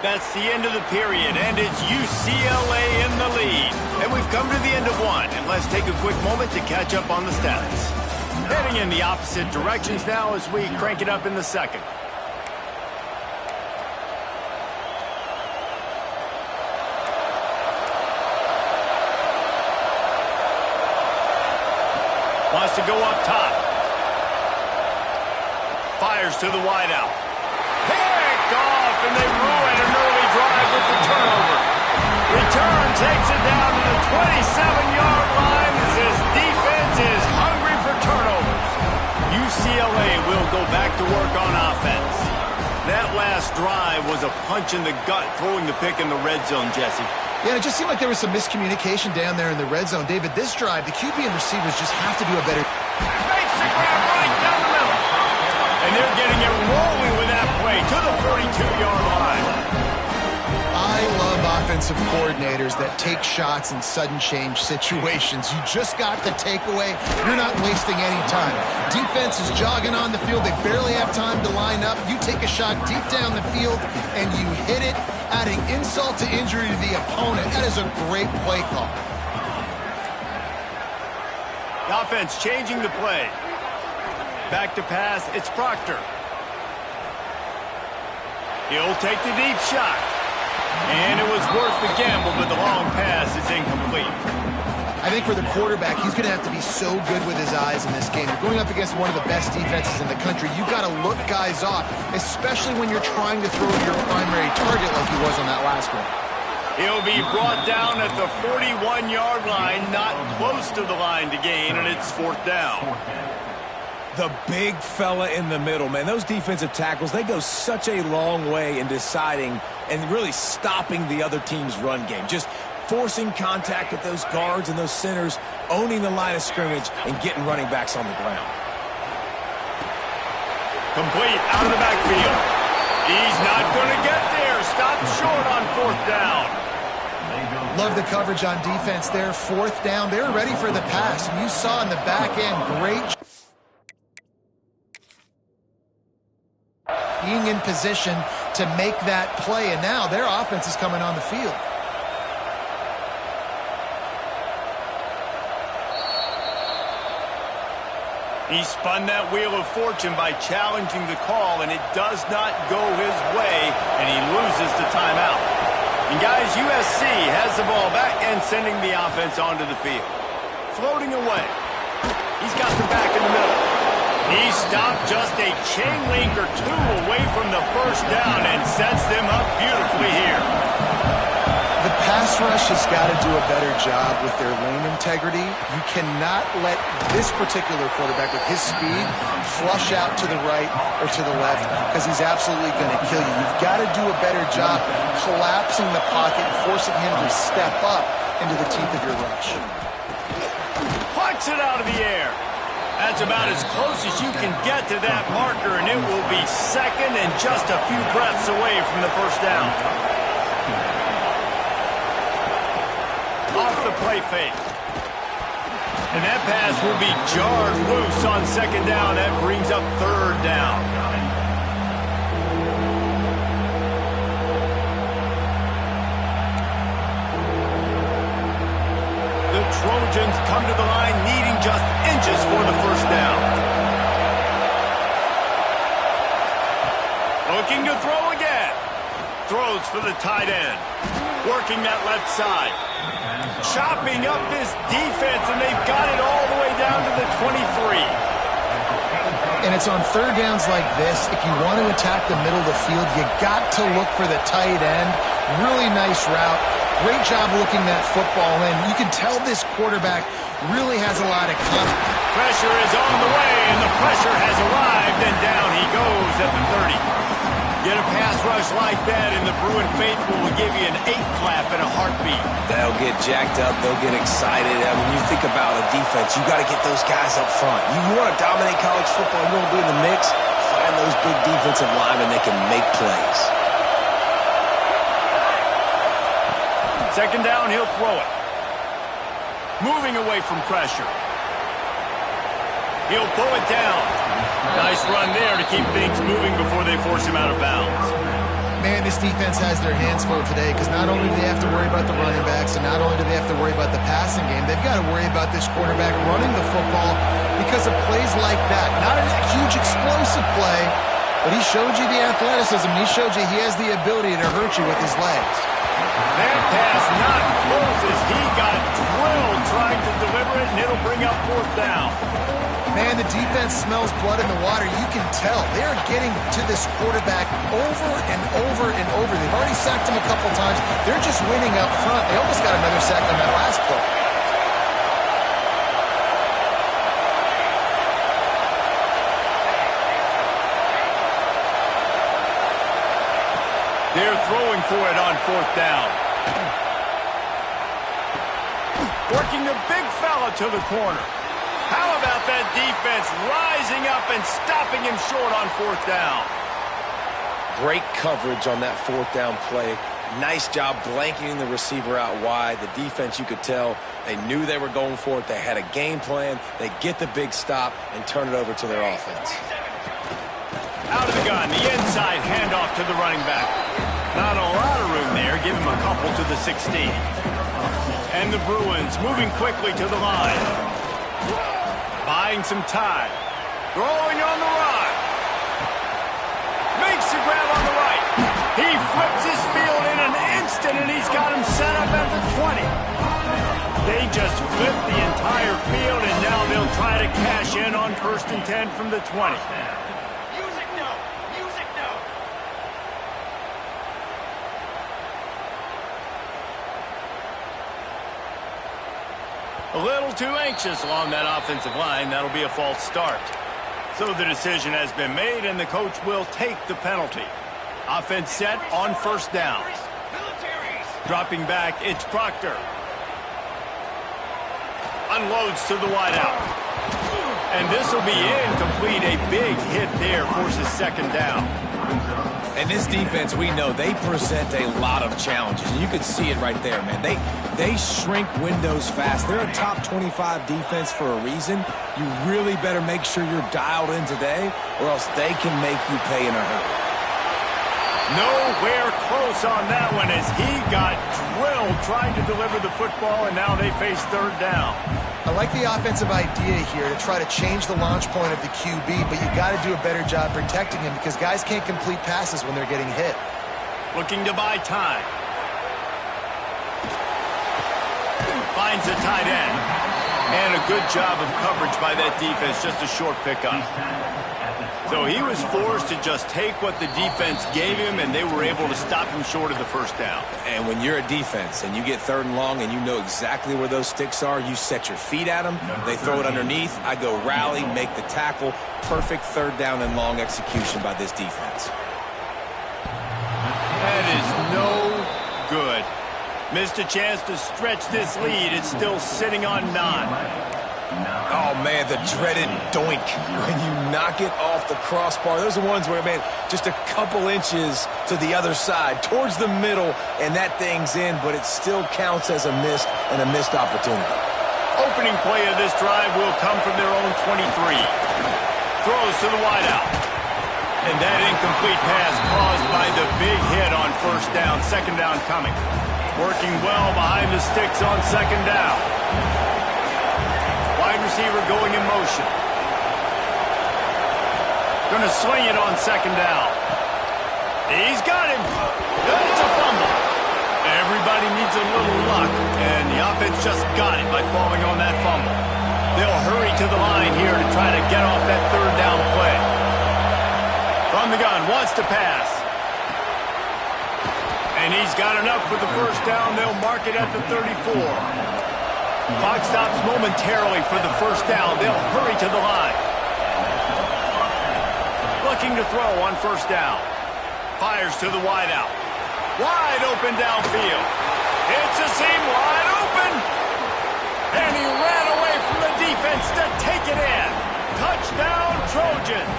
That's the end of the period, and it's UCLA in the lead. And we've come to the end of one, and let's take a quick moment to catch up on the stats. Heading in the opposite directions now as we crank it up in the second. Wants to go up top. Fires to the wideout. Picked off, and they ruin an early drive with the turnover. Return takes it down to the 27-yard line as his defense is hungry for turnovers. UCLA will go back to work on offense. That last drive was a punch in the gut, throwing the pick in the red zone, Jesse. Yeah, it just seemed like there was some miscommunication down there in the red zone. David, this drive, the QB and receivers just have to do a better... Makes the grab right down the middle. And they're getting it rolling with that play to the 42-yard line. I love offensive coordinators that take shots in sudden change situations. You just got the takeaway. You're not wasting any time. Defense is jogging on the field. They barely have time to line up. You take a shot deep down the field, and you hit it, adding insult to injury to the opponent. That is a great play call. The offense changing the play. Back to pass, it's Proctor. He'll take the deep shot. And it was worth the gamble, but the long pass is incomplete. I think for the quarterback, he's going to have to be so good with his eyes in this game. You're going up against one of the best defenses in the country. You've got to look guys off, especially when you're trying to throw to your primary target like he was on that last one. He'll be brought down at the 41-yard line, not close to the line to gain, and it's fourth down. The big fella in the middle, man. Those defensive tackles, they go such a long way in deciding and really stopping the other team's run game. Just forcing contact with those guards and those centers, owning the line of scrimmage, and getting running backs on the ground. Complete out of the backfield. He's not going to get there. Stopped short on fourth down. Love the coverage on defense there. Fourth down. They're ready for the pass. And you saw in the back end, great being in position to make that play, and now their offense is coming on the field. He spun that wheel of fortune by challenging the call, and it does not go his way, and he loses the timeout. And guys, USC has the ball back and sending the offense onto the field. Floating away. He's got them back in the middle. He stopped just a chain link or two away from the first down and sets them up beautifully here. The pass rush has got to do a better job with their lane integrity. You cannot let this particular quarterback with his speed flush out to the right or to the left because he's absolutely going to kill you. You've got to do a better job collapsing the pocket and forcing him to step up into the teeth of your rush. Plucks it out of the air. That's about as close as you can get to that marker, and it will be second and just a few breaths away from the first down. Off the play fake. And that pass will be jarred loose on second down. That brings up third down. The Trojans come to the line needing just inches for the first down. Looking to throw again. Throws for the tight end. Working that left side. Chopping up this defense, and they've got it all the way down to the 23. And it's on third downs like this. If you want to attack the middle of the field, you got to look for the tight end. Really nice route. Great job looking that football in. You can tell this quarterback really has a lot of confidence. Pressure is on the way, and the pressure has arrived, and down he goes at the 30. Get a pass rush like that, and the Bruin faithful will give you an 8-clap and a heartbeat. They'll get jacked up. They'll get excited. I mean, you think about a defense, you got to get those guys up front. You want to dominate college football, you want to be in the mix, find those big defensive linemen that can make plays. Second down, he'll throw it. Moving away from pressure. He'll pull it down. Nice run there to keep things moving before they force him out of bounds. Man, this defense has their hands full today because not only do they have to worry about the running backs and not only do they have to worry about the passing game, they've got to worry about this quarterback running the football because of plays like that. Not a huge explosive play, but he showed you the athleticism. He showed you he has the ability to hurt you with his legs. That pass not close as he got drilled trying to deliver it, and it'll bring up fourth down. Man, the defense smells blood in the water. You can tell. They are getting to this quarterback over and over and over. They've already sacked him a couple times. They're just winning up front. They almost got another sack on that last play. They're throwing for it on fourth down. Working the big fella to the corner. How about that defense rising up and stopping him short on fourth down? Great coverage on that fourth down play. Nice job blanketing the receiver out wide. The defense, you could tell, they knew they were going for it. They had a game plan. They get the big stop and turn it over to their offense. Out of the gun, the inside handoff to the running back. Not a lot of room there. Give him a couple to the 16. And the Bruins moving quickly to the line. Buying some time. Throwing on the run. Makes the grab on the right. He flips his field in an instant, and he's got him set up at the 20. They just flipped the entire field, and now they'll try to cash in on 1st and 10 from the 20. Music note. Music note. A little too anxious along that offensive line. That'll be a false start. So the decision has been made, and the coach will take the penalty. Offense set on first down. Dropping back, it's Proctor. Unloads to the wideout. And this will be incomplete. A big hit there forces second down. And this defense, we know, they present a lot of challenges. And you can see it right there, man. They shrink windows fast. They're a top 25 defense for a reason. You really better make sure you're dialed in today, or else they can make you pay in a hurry. Nowhere close on that one as he got drilled trying to deliver the football, and now they face third down. I like the offensive idea here to try to change the launch point of the QB, but you got to do a better job protecting him because guys can't complete passes when they're getting hit. Looking to buy time. Finds a tight end. And a good job of coverage by that defense, just a short pickup. So he was forced to just take what the defense gave him, and they were able to stop him short of the first down. And when you're a defense and you get third and long and you know exactly where those sticks are, you set your feet at them, they throw it underneath, I go rally, make the tackle. Perfect third down and long execution by this defense. That is no good. Missed a chance to stretch this lead. It's still sitting on 9. Oh, man, the dreaded doink when you knock it off the crossbar. Those are ones where, man, just a couple inches to the other side, towards the middle, and that thing's in, but it still counts as a missed opportunity. Opening play of this drive will come from their own 23. Throws to the wideout. And that incomplete pass caused by the big hit on first down. Second down coming. Working well behind the sticks on second down. Wide receiver going in motion. Going to swing it on second down. He's got him. It's a fumble. Everybody needs a little luck, and the offense just got it by falling on that fumble. They'll hurry to the line here to try to get off that third down play. From the gun, wants to pass. And he's got enough for the first down. They'll mark it at the 34. Clock stops momentarily for the first down. They'll hurry to the line. Looking to throw on first down. Fires to the wideout. Wide open downfield. It's a seam wide open. And he ran away from the defense to take it in. Touchdown, Trojans.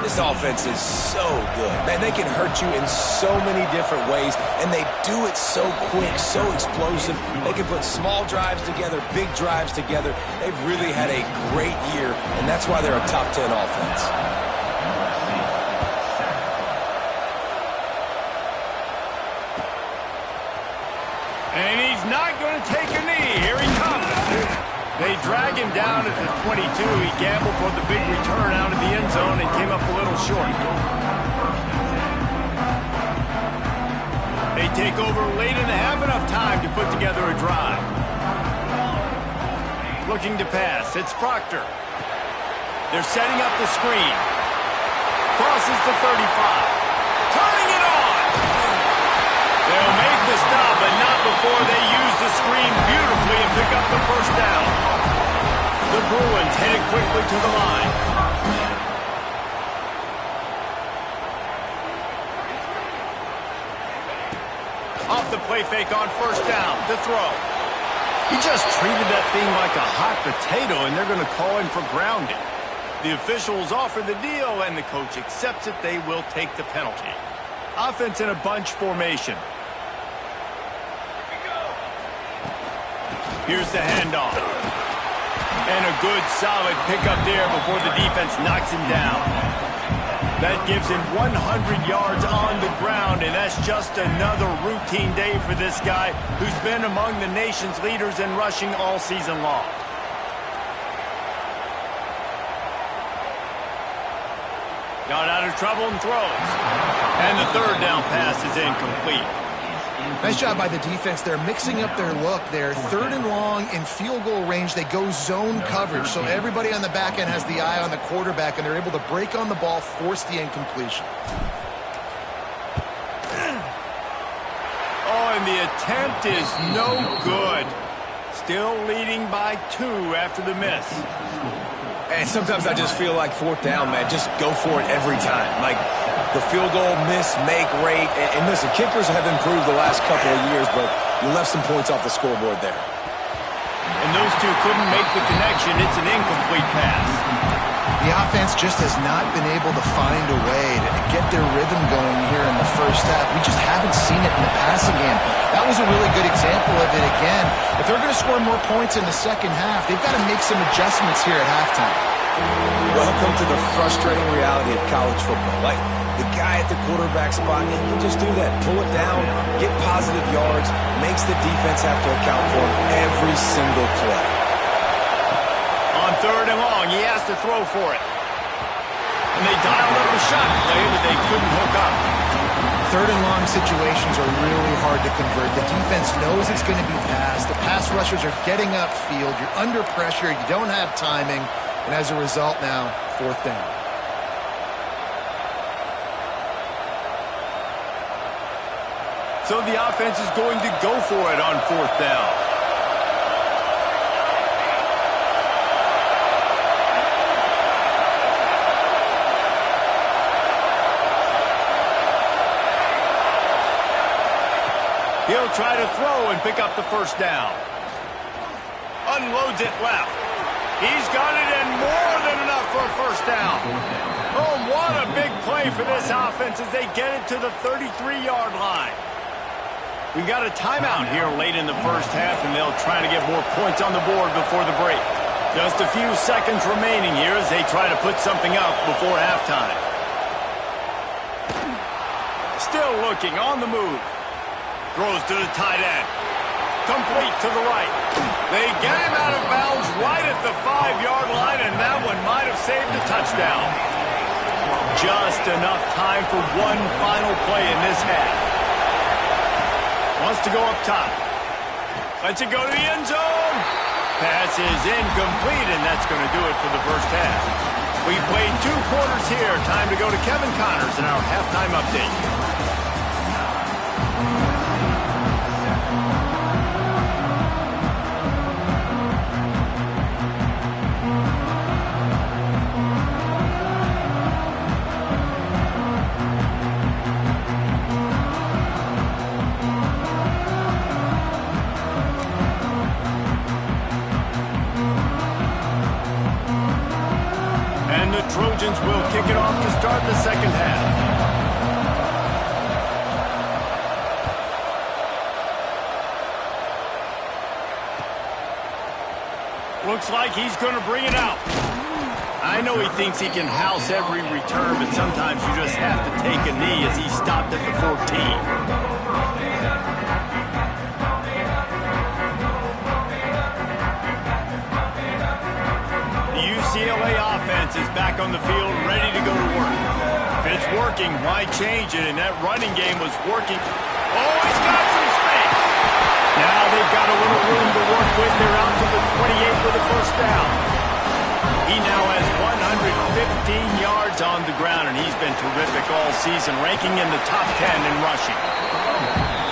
This offense is so good. Man, they can hurt you in so many different ways, and they do it so quick, so explosive. They can put small drives together, big drives together. They've really had a great year, and that's why they're a top 10 offense. And he's not going to take a knee. Here he comes. They drag him down at the 22. He gambled for the big return out of the end zone and came up a little short. They take over late and have enough time to put together a drive. Looking to pass. It's Proctor. They're setting up the screen. Crosses the 35. Turning it on. They'll make the stop, but not before they use the screen beautifully and pick up the first down. The Bruins headed quickly to the line. Off the play fake on first down. The throw. He just treated that thing like a hot potato, and they're going to call him for grounding. The officials offer the deal, and the coach accepts it. They will take the penalty. Offense in a bunch formation. Here's the handoff. And a good, solid pickup there before the defense knocks him down. That gives him 100 yards on the ground, and that's just another routine day for this guy who's been among the nation's leaders in rushing all season long. Got out of trouble and throws. And the third down pass is incomplete. Nice job by the defense. They're mixing up their look there. Third and long in field goal range. They go zone coverage. So everybody on the back end has the eye on the quarterback, and they're able to break on the ball, force the incompletion. Oh, and the attempt is no good. Still leading by 2 after the miss. And sometimes I just feel like fourth down, man, just go for it every time. Like the field goal miss, make rate. And listen, kickers have improved the last couple of years, but you left some points off the scoreboard there. And those two couldn't make the connection. It's an incomplete pass. The offense just has not been able to find a way to get their rhythm going here in the first half. We just haven't seen it in the passing game. That was a really good example of it again. If they're going to score more points in the second half, they've got to make some adjustments here at halftime. Welcome to the frustrating reality of college football. Like, the guy at the quarterback spot, he can just do that. Pull it down, get positive yards, makes the defense have to account for him every single play. On 3rd and long, he has to throw for it. And they dialed up a shot play, but they couldn't hook up. 3rd and long situations are really hard to convert. The defense knows it's going to be passed. The pass rushers are getting upfield. You're under pressure. You don't have timing. And as a result now, 4th down. So the offense is going to go for it on 4th down. He'll try to throw and pick up the 1st down. Unloads it left. He's got it and more than enough for a 1st down. Oh, what a big play for this offense as they get it to the 33-yard line. We got a timeout here late in the 1st half, and they'll try to get more points on the board before the break. Just a few seconds remaining here as they try to put something up before halftime. Still looking on the move. Throws to the tight end. Complete to the right. They get him out of bounds right at the 5-yard line, and that one might have saved a touchdown. Just enough time for one final play in this half. Wants to go up top. Lets it go to the end zone. Pass is incomplete, and that's going to do it for the 1st half. We played 2 quarters here. Time to go to Kevin Connors in our halftime update. Trojans will kick it off to start the 2nd half. Looks like he's going to bring it out. I know he thinks he can house every return, but sometimes you just have to take a knee as he stopped at the 14. UCLA offense is back on the field, ready to go to work. If it's working, why change it? And that running game was working. Oh, he's got some space. Now they've got a little room to work with. They're out to the 28 for the 1st down. He now has 115 yards on the ground, and he's been terrific all season, ranking in the top 10 in rushing.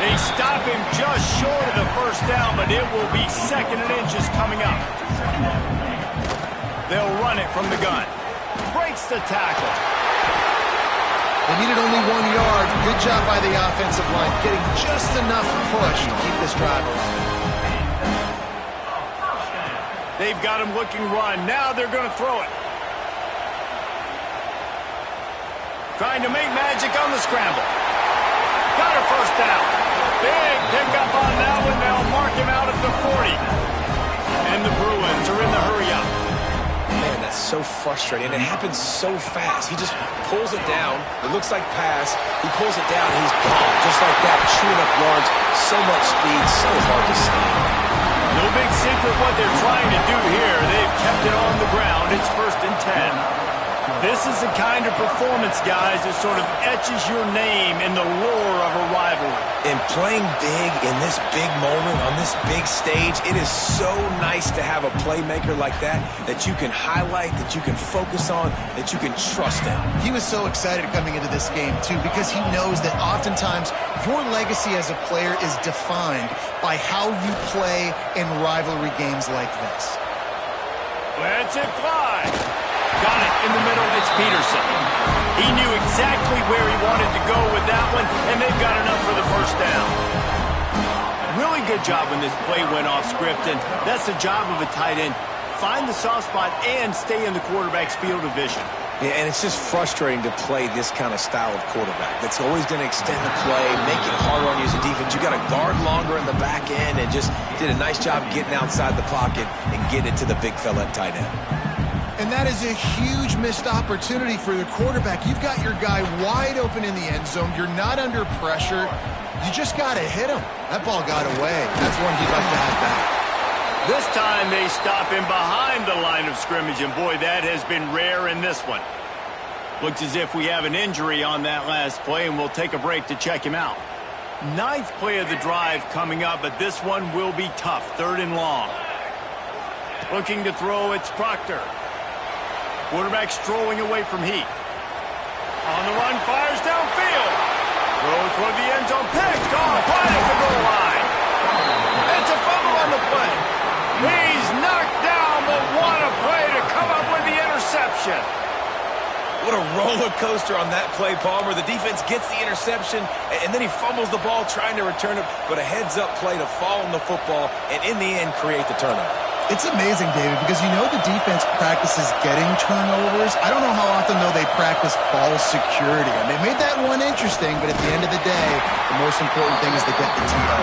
They stop him just short of the 1st down, but it will be 2nd and inches coming up. They'll run it from the gun. Breaks the tackle. They needed only 1 yard. Good job by the offensive line, getting just enough push to keep this drive alive. They've got him looking run. Now they're going to throw it. Trying to make magic on the scramble. Got a 1st down. Big pickup on that one. They'll mark him out at the 40. And the Bruins are in the hurry-up. Man, that's so frustrating. And it happens so fast. He just pulls it down. It looks like pass. He pulls it down, and he's gone. Just like that, chewing up yards. So much speed, so hard to stop. No big secret what they're trying to do here. They've kept it on the ground. It's 1st and 10. This is the kind of performance, guys, that sort of etches your name in the lore of a rivalry. And playing big in this big moment, on this big stage, it is so nice to have a playmaker like that you can highlight, that you can focus on, that you can trust in. He was so excited coming into this game, too, because he knows that oftentimes your legacy as a player is defined by how you play in rivalry games like this. Let's it fly. Got it in the middle. It's Peterson. He knew exactly where he wanted to go with that one, and they've got enough for the 1st down. Really good job when this play went off script, and that's the job of a tight end. Find the soft spot and stay in the quarterback's field of vision. Yeah, and it's just frustrating to play this kind of style of quarterback. That's always going to extend the play, make it harder on you as a defense. You got to guard longer in the back end, and just did a nice job getting outside the pocket and getting it to the big fella at tight end. And that is a huge missed opportunity for the quarterback. You've got your guy wide open in the end zone. You're not under pressure. You just got to hit him. That ball got away. That's one he'd like to have back. This time they stop him behind the line of scrimmage, and boy, that has been rare in this one. Looks as if we have an injury on that last play, and we'll take a break to check him out. 9th play of the drive coming up, but this one will be tough. 3rd and long. Looking to throw, it's Proctor. Quarterback strolling away from Heat. On the run, fires downfield. Throw toward the end zone, picked off right at the goal line. It's a fumble on the play. He's knocked down, but what a play to come up with the interception. What a roller coaster on that play, Palmer. The defense gets the interception, and then he fumbles the ball trying to return it, but a heads-up play to fall on the football and, in the end, create the turnover. It's amazing, David, because you know the defense practices getting turnovers. I don't know how often, though, they practice ball security. And they made that one interesting, but at the end of the day, the most important thing is to get the TO.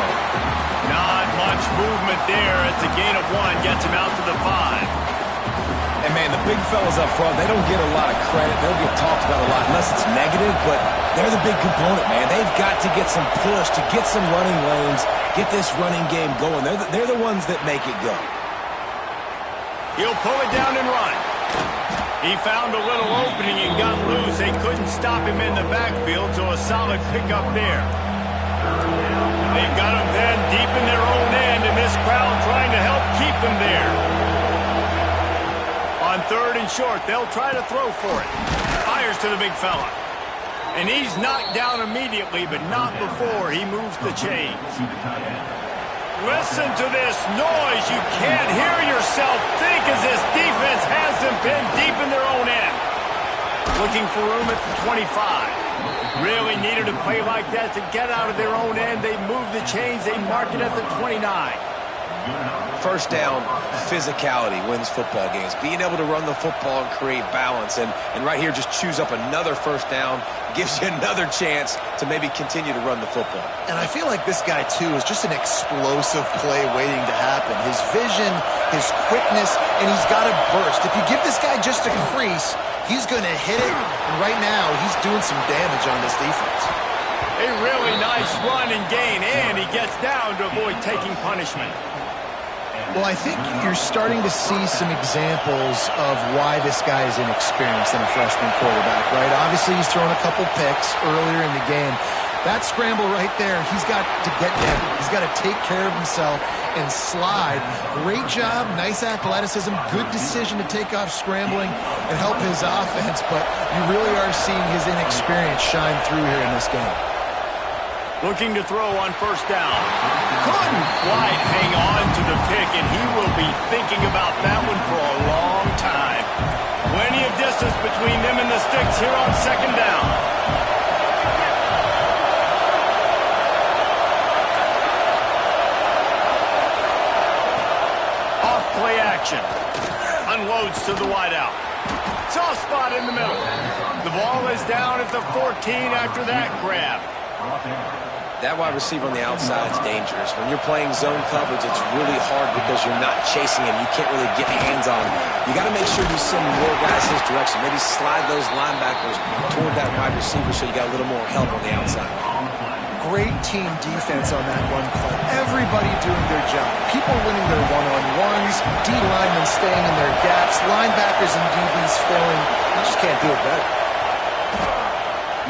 Not much movement there. It's a gain of 1, gets him out to the 5. And, man, the big fellas up front, they don't get a lot of credit. They'll get talked about a lot unless it's negative, but they're the big component, man. They've got to get some push, to get some running lanes, get this running game going. They're the ones that make it go. He'll pull it down and run. He found a little opening and got loose. They couldn't stop him in the backfield, so a solid pickup there. They've got him then deep in their own end, and this crowd trying to help keep him there. On 3rd and short, they'll try to throw for it. Fires to the big fella. And he's knocked down immediately, but not before he moves the chains. Listen to this noise. You can't hear yourself think as this defense has them pinned deep in their own end. Looking for room at the 25. Really needed a play like that to get out of their own end. They move the chains. They mark it at the 29. First down, physicality wins football games. Being able to run the football and create balance. And right here, just choose up another first down. Gives you another chance to maybe continue to run the football. And I feel like this guy, too, is just an explosive play waiting to happen. His vision, his quickness, and he's got a burst. If you give this guy just a crease, he's going to hit it. And right now, he's doing some damage on this defense. A really nice run and gain, and he gets down to avoid taking punishment. Well, I think you're starting to see some examples of why this guy is inexperienced in a freshman quarterback, right? Obviously, he's thrown a couple picks earlier in the game. That scramble right there, he's got to get down. He's got to take care of himself and slide. Great job, nice athleticism, good decision to take off scrambling and help his offense, but you really are seeing his inexperience shine through here in this game. Looking to throw on first down. Couldn't quite hang on to the pick, and he will be thinking about that one for a long time. Plenty of distance between them and the sticks here on second down. Off play action. Unloads to the wideout. Soft spot in the middle. The ball is down at the 14 after that grab. That wide receiver on the outside is dangerous. When you're playing zone coverage, it's really hard because you're not chasing him. You can't really get hands on him. You got to make sure you send more guys his direction. Maybe slide those linebackers toward that wide receiver so you got a little more help on the outside. Great team defense on that one play. Everybody doing their job. People winning their one-on-ones, D linemen staying in their gaps, linebackers and DBs filling. You just can't do it better.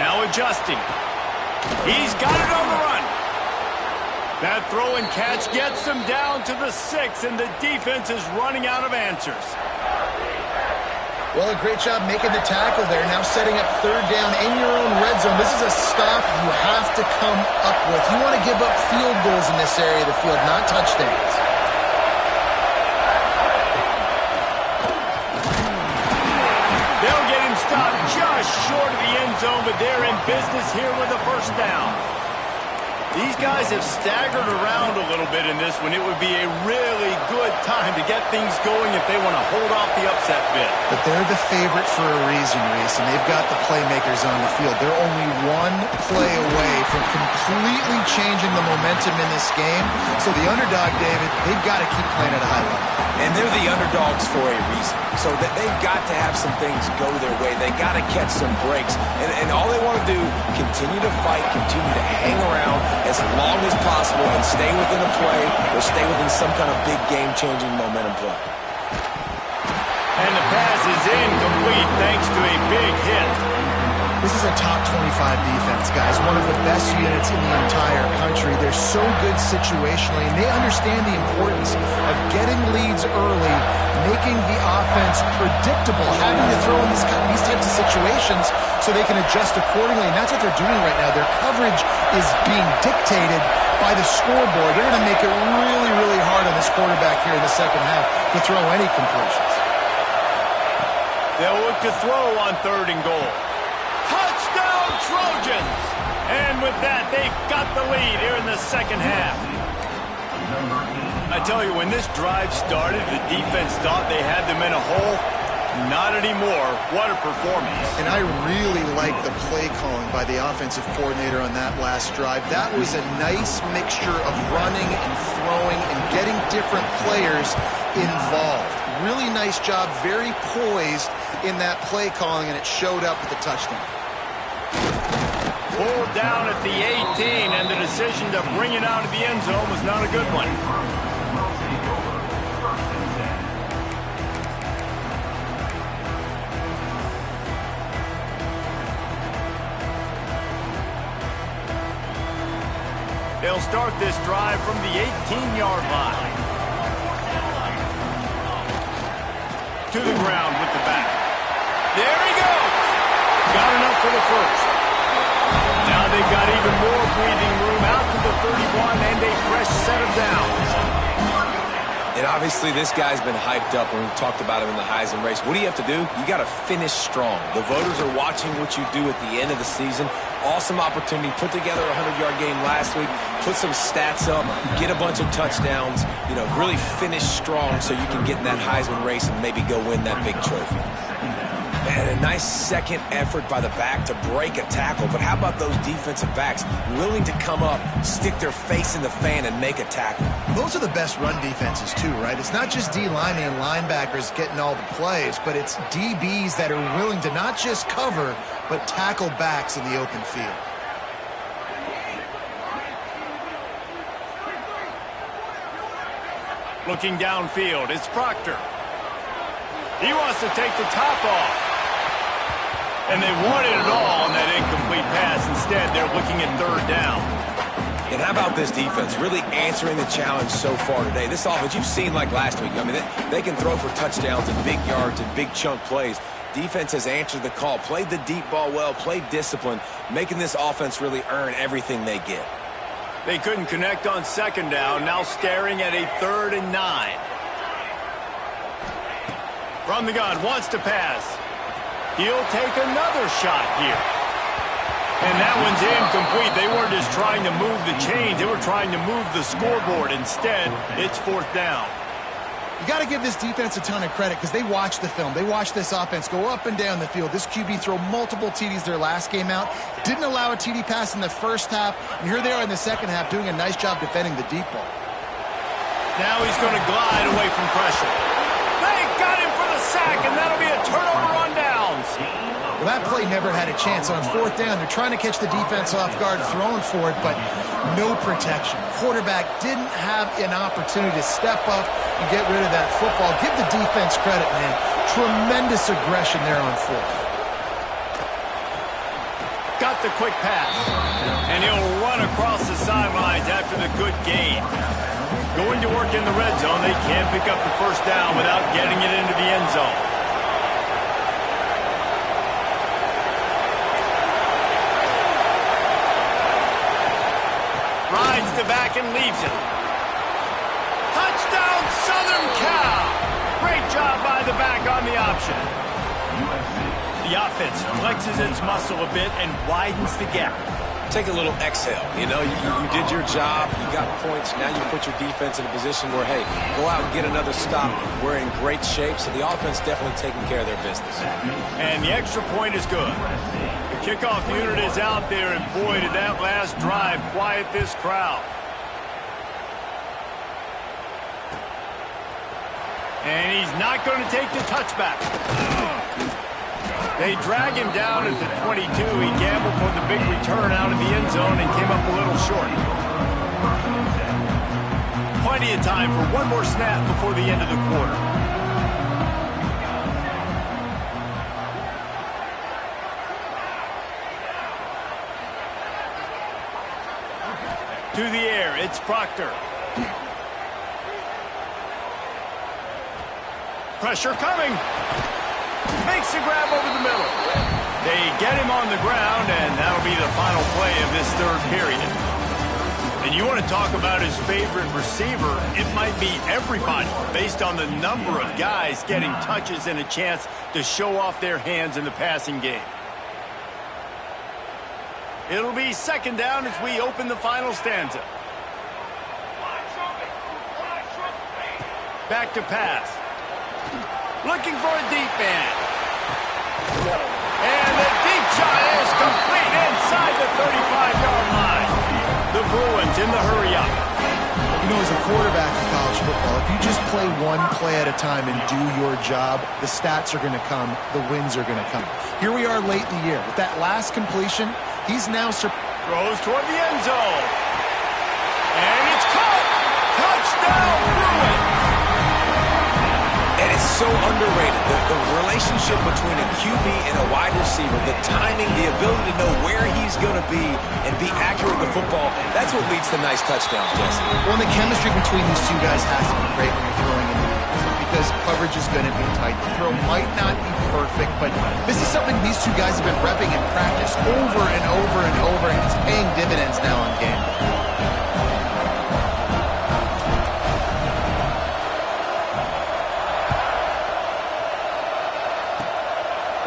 Now adjusting. He's got it on the run. That throw and catch gets them down to the 6, and the defense is running out of answers. Well, a great job making the tackle there. Now setting up third down in your own red zone. This is a stop you have to come up with. You want to give up field goals in this area of the field, not touchdowns. They'll get him stopped just short of the end zone, but they're in business here with a first down. These guys have staggered around a little bit in this one. It would be a really good time to get things going if they want to hold off the upset bid. But they're the favorite for a reason, Reese, and they've got the playmakers on the field. They're only one play away from completely changing the momentum in this game. So the underdog, David, they've got to keep playing at a high level. And they're the underdogs for a reason. So that they've got to have some things go their way. They got to catch some breaks. And all they want to do, continue to fight, continue to hang around as long as possible and stay within a play or stay within some kind of big game-changing momentum play. And the pass is incomplete thanks to a big hit. This is a top 25 defense, guys. One of the best units in the entire country. They're so good situationally, and they understand the importance of getting leads early, making the offense predictable, having to throw in these types of situations so they can adjust accordingly, and that's what they're doing right now. Their coverage is being dictated by the scoreboard. They're going to make it really, really hard on this quarterback here in the second half to throw any completions. They'll look to throw on 3rd and goal. Touchdown, Trojans! And with that, they've got the lead here in the second half. I tell you, when this drive started, the defense thought they had them in a hole. Not anymore. What a performance. And I really like the play calling by the offensive coordinator on that last drive. That was a nice mixture of running and throwing and getting different players involved. Really nice job, very poised in that play calling, and it showed up with the touchdown. Pulled down at the 18, and the decision to bring it out of the end zone was not a good one. They'll start this drive from the 18-yard line. To the ground with the back. There he goes. Got enough for the first. Now they've got even more breathing room out to the 31 and a fresh set of downs. And obviously this guy's been hyped up when we've talked about him in the Heisman race. What do you have to do? You got to finish strong. The voters are watching what you do at the end of the season. Awesome opportunity. Put together a 100-yard game last week. Put some stats up. Get a bunch of touchdowns. You know, really finish strong so you can get in that Heisman race and maybe go win that big trophy. And a nice second effort by the back to break a tackle. But how about those defensive backs willing to come up, stick their face in the fan, and make a tackle? Those are the best run defenses, too, right? It's not just D linemen and linebackers getting all the plays, but it's DBs that are willing to not just cover, but tackle backs in the open field. Looking downfield, it's Proctor. He wants to take the top off. And they wanted it all on that incomplete pass. Instead, they're looking at 3rd down. And how about this defense really answering the challenge so far today? This offense, you've seen like last week. I mean, they can throw for touchdowns and big yards and big chunk plays. Defense has answered the call, played the deep ball well, played discipline, making this offense really earn everything they get. They couldn't connect on 2nd down, now staring at a 3rd and 9. From the gun, wants to pass. He'll take another shot here. And that one's incomplete. They weren't just trying to move the chains. They were trying to move the scoreboard. Instead, it's 4th down. You got to give this defense a ton of credit because they watched the film. They watched this offense go up and down the field. This QB throw multiple TDs their last game out. Didn't allow a TD pass in the first half. And here they are in the second half doing a nice job defending the deep ball. Now he's going to glide away from pressure. They got him for the sack, and that'll be a turnover on downs. Well, that play never had a chance. On 4th down, they're trying to catch the defense off guard, throwing for it, but no protection. Quarterback didn't have an opportunity to step up and get rid of that football. Give the defense credit, man. Tremendous aggression there on 4th. Got the quick pass, and he'll run across the sidelines after the good gain. Going to work in the red zone, they can't pick up the 1st down without getting it into the end zone. Rides the back and leaves it. Touchdown, Southern Cal! Great job by the back on the option. The offense flexes its muscle a bit and widens the gap. take a little exhale. You know, you did your job, you got points, now you put your defense in a position where, hey, go out and get another stop. We're in great shape, so the offense definitely taking care of their business. And the extra point is good. The kickoff unit is out there, and boy, did that last drive quiet this crowd. And he's not going to take the touchback. They drag him down at the 22. He gambled for the big return out of the end zone and came up a little short. Plenty of time for one more snap before the end of the quarter. To the air, it's Proctor. Pressure coming. Makes the grab over the middle. They get him on the ground, and that'll be the final play of this third period. And you want to talk about his favorite receiver, it might be everybody, based on the number of guys getting touches and a chance to show off their hands in the passing game. It'll be second down as we open the final stanza. Back to pass. Looking for a deep man. And the deep shot is complete inside the 35-yard line. The Bruins in the hurry-up. You know, as a quarterback in college football, if you just play one play at a time and do your job, the stats are going to come, the wins are going to come. Here we are late in the year. With that last completion, he's now throws toward the end zone. And it's caught. Touchdown, Bruins. And it's so underrated. The relationship between a QB and a wide receiver, the timing, the ability to know where he's going to be and be accurate with the football, that's what leads to nice touchdowns, Jesse. Well, and the chemistry between these two guys has to be great when you're throwing in the end, because coverage is going to be tight. The throw might not be perfect, but this is something these two guys have been repping in practice over and over and over, and it's paying dividends now on game day.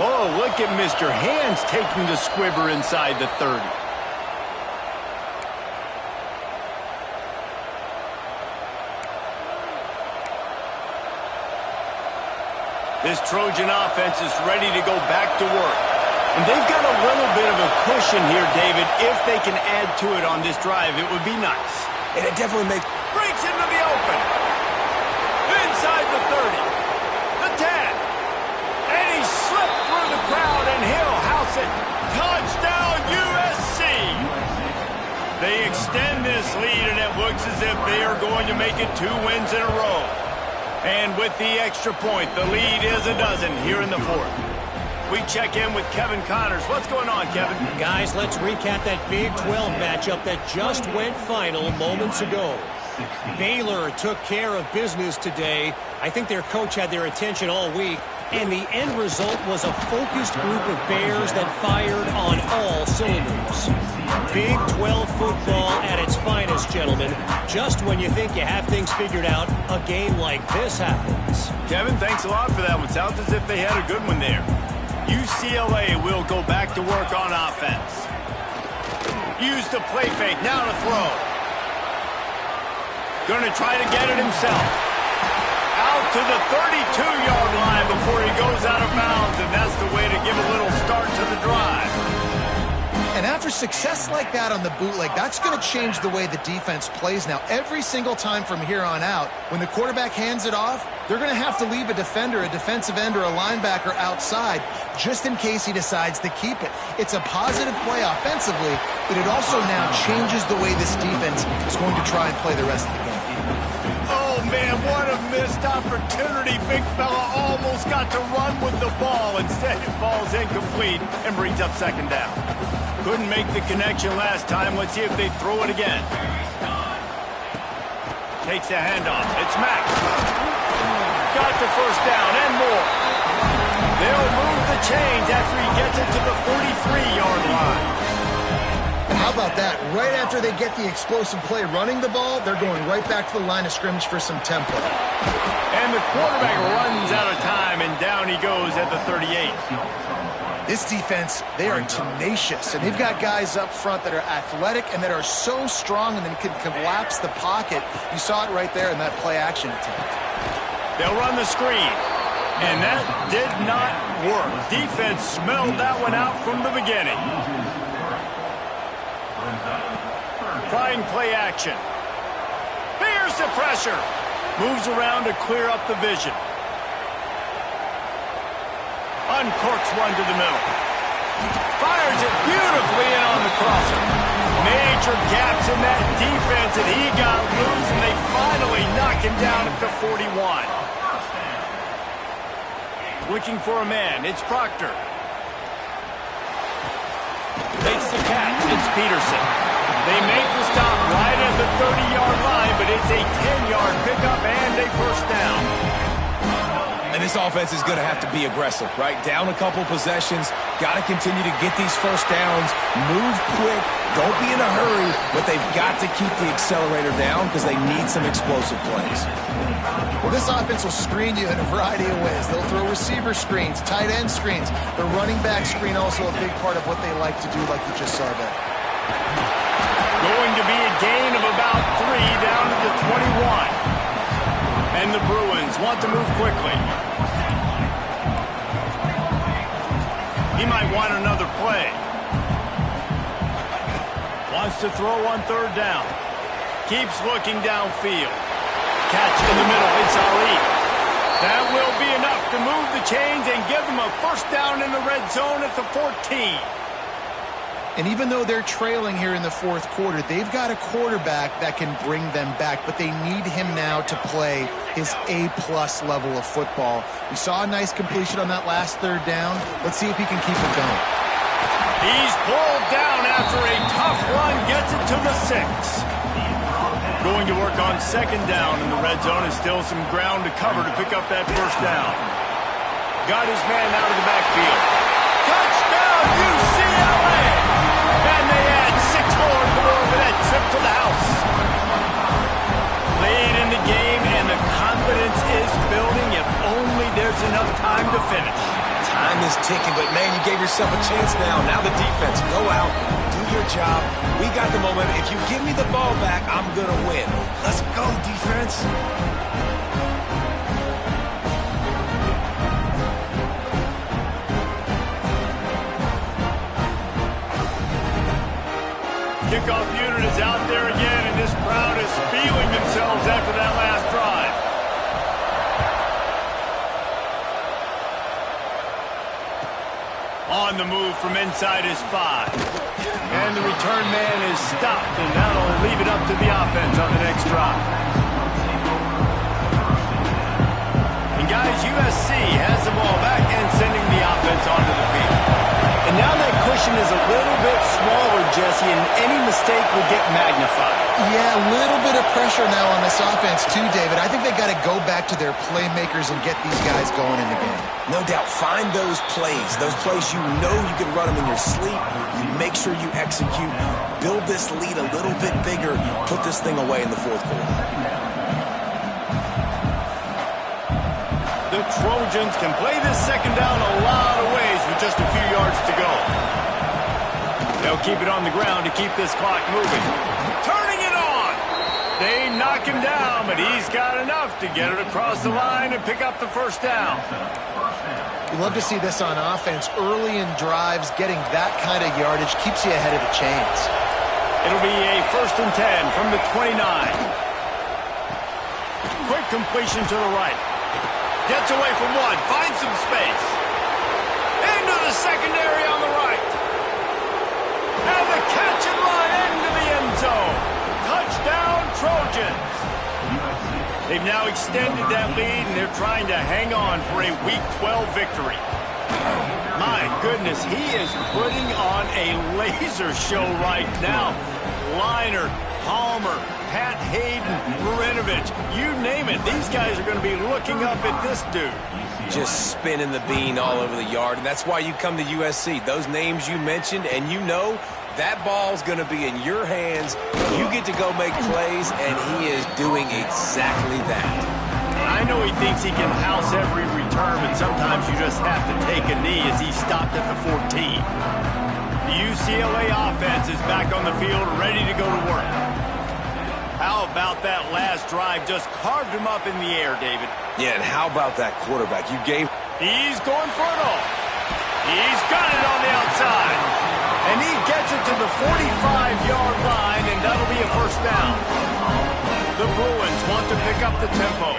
Oh, look at Mr. Hands taking the squibber inside the 30. This Trojan offense is ready to go back to work. And they've got a little bit of a cushion here, David. If they can add to it on this drive, it would be nice. And it definitely makes... Breaks into the open. Inside the 30. The 10. And he slipped through the crowd, and he'll house it. Touchdown, USC! They extend this lead, and it looks as if they are going to make it 2 wins in a row. And with the extra point, the lead is a dozen here in the fourth. We check in with Kevin Connors. What's going on, Kevin? Guys, let's recap that Big 12 matchup that just went final moments ago. Baylor took care of business today. I think their coach had their attention all week. And the end result was a focused group of Bears that fired on all cylinders. Big 12 football at its finest, gentlemen. Just when you think you have things figured out, a game like this happens. Kevin, thanks a lot for that one. Sounds as if they had a good one there. UCLA will go back to work on offense. Use the play fake. Now to throw. Going to try to get it himself. Out to the 32-yard line before he goes out of bounds, and that's the way to give a little start to the drive. And after success like that on the bootleg, that's going to change the way the defense plays now. Every single time from here on out, when the quarterback hands it off, they're going to have to leave a defender, a defensive end, or a linebacker outside just in case he decides to keep it. It's a positive play offensively, but it also now changes the way this defense is going to try and play the rest of the game. Oh, man, what a missed opportunity. Big fella almost got to run with the ball. Instead, it falls incomplete and brings up second down. Couldn't make the connection last time. Let's see if they throw it again. Takes the handoff. It's Mack. Got the first down and more. They'll move the chains after he gets it to the 43-yard line. And how about that? Right after they get the explosive play running the ball, they're going right back to the line of scrimmage for some tempo. And the quarterback runs out of time, and down he goes at the 38. This defense, they are tenacious, and they've got guys up front that are athletic and that are so strong and then can collapse the pocket. You saw it right there in that play-action attempt. They'll run the screen, and that did not work. Defense smelled that one out from the beginning. Trying play action. Here's the pressure. Moves around to clear up the vision. Uncorks one to the middle. Fires it beautifully in on the crosser. Major gaps in that defense, and he got loose, and they finally knock him down at the 41. Looking for a man. It's Proctor. Makes the catch. It's Peterson. They make the stop right at the 30-yard line, but it's a 10-yard pickup and a first down. And this offense is going to have to be aggressive, right? Down a couple possessions, got to continue to get these first downs, move quick, don't be in a hurry, but they've got to keep the accelerator down because they need some explosive plays. Well, this offense will screen you in a variety of ways. They'll throw receiver screens, tight end screens. The running back screen also a big part of what they like to do, like you just saw there. Going to be a gain of about 3 down to the 21. And the Bruins want to move quickly. He might want another play. Wants to throw on third down. Keeps looking downfield. Catch in the middle. It's Ali. That will be enough to move the chains and give them a first down in the red zone at the 14. And even though they're trailing here in the fourth quarter, they've got a quarterback that can bring them back, but they need him now to play his A-plus level of football. We saw a nice completion on that last third down. Let's see if he can keep it going. He's pulled down after a tough run, gets it to the 6. Going to work on second down in the red zone, and still some ground to cover to pick up that first down. Got his man out of the backfield. Touchdown, UCLA! And they add 6 more to go over that trip to the house. Late in the game, and the confidence is building if only there's enough time to finish. Time is ticking, but man, you gave yourself a chance now. Now the defense, go out, do your job. We got the momentum. If you give me the ball back, I'm going to win. Let's go, defense. Kickoff unit is out there again, and this crowd is feeling themselves after that last drive. On the move from inside his 5. And the return man is stopped, and that'll leave it up to the offense on the next drive. And guys, USC has the ball back and sending the offense onto the field. And now that cushion is a little bit smaller, Jesse, and any mistake will get magnified. Yeah, a little bit of pressure now on this offense too, David. I think they got to go back to their playmakers and get these guys going in the game. No doubt. Find those plays you know you can run them in your sleep. You make sure you execute. Build this lead a little bit bigger. Put this thing away in the fourth quarter. The Trojans can play this second down a lot of ways with just a few yards to go. They'll keep it on the ground to keep this clock moving. Turning it on! They knock him down, but he's got enough to get it across the line and pick up the first down. We love to see this on offense. Early in drives, getting that kind of yardage keeps you ahead of the chains. It'll be a 1st and 10 from the 29. Quick completion to the right. Gets away from one, finds some space. Into the secondary on the right. And the catch and run into the end zone. Touchdown, Trojans. They've now extended that lead, and they're trying to hang on for a Week 12 victory. My goodness, he is putting on a laser show right now. Liner, Palmer, Pat Hayden, Marinovich, you name it. These guys are going to be looking up at this dude. Just spinning the bean all over the yard, and that's why you come to USC. Those names you mentioned, and you know that ball's going to be in your hands. You get to go make plays, and he is doing exactly that. I I know he thinks he can house every return, but sometimes you just have to take a knee as he stopped at the 14. The UCLA offense is back on the field, ready to go to work. How about that last drive? Just carved him up in the air, David. Yeah, and how about that quarterback? You gave... He's going for it all. He's got it on the outside. And he gets it to the 45-yard line, and that'll be a first down. The Bruins want to pick up the tempo.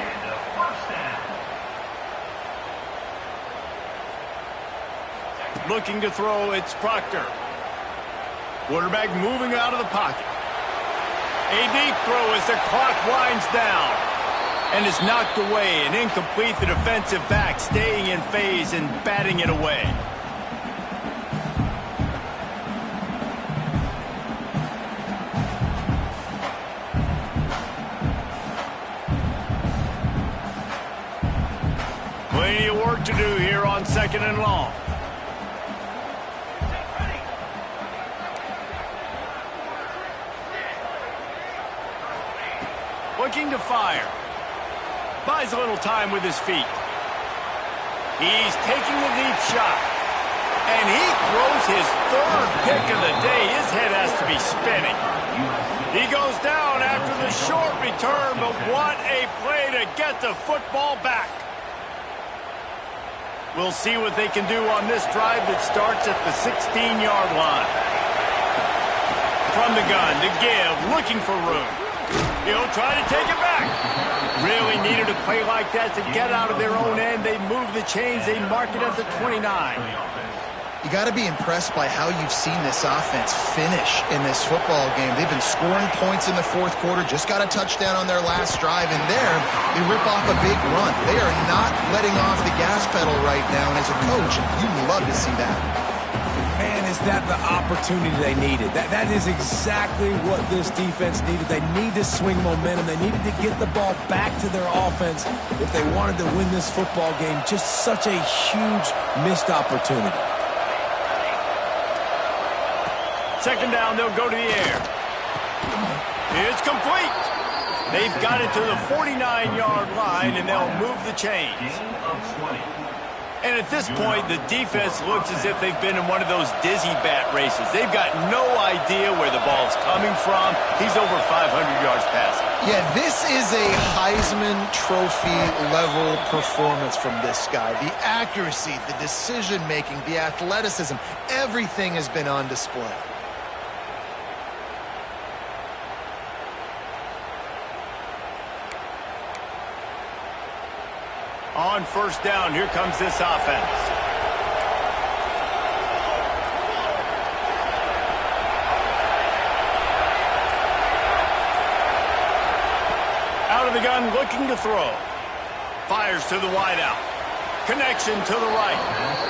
Looking to throw, it's Proctor. Quarterback moving out of the pocket. A deep throw as the clock winds down. And is knocked away and incomplete. The defensive back staying in phase and batting it away. Plenty of work to do here on 2nd and long. Looking to fire. Buys a little time with his feet. He's taking the deep shot. And he throws his 3rd pick of the day. His head has to be spinning. He goes down after the short return, but what a play to get the football back. We'll see what they can do on this drive that starts at the 16-yard line. From the gun to give, looking for room. He'll try to take it back. Really needed a play like that to get out of their own end. They move the chains. They mark it at the 29. You got to be impressed by how you've seen this offense finish in this football game. They've been scoring points in the 4th quarter, just got a touchdown on their last drive, and there they rip off a big run. They are not letting off the gas pedal right now, and as a coach, you'd love to see that. Man, is that the opportunity they needed? That is exactly what this defense needed. They need to swing momentum. They needed to get the ball back to their offense if they wanted to win this football game. Just such a huge missed opportunity. 2nd down, they'll go to the air. It's complete. They've got it to the 49-yard line, and they'll move the chains. And at this point, the defense looks as if they've been in one of those dizzy bat races. They've got no idea where the ball's coming from. He's over 500 yards passing. Yeah, this is a Heisman Trophy level performance from this guy. The accuracy, the decision-making, the athleticism, everything has been on display. On 1st down, here comes this offense. Out of the gun, looking to throw. Fires to the wideout. Connection to the right.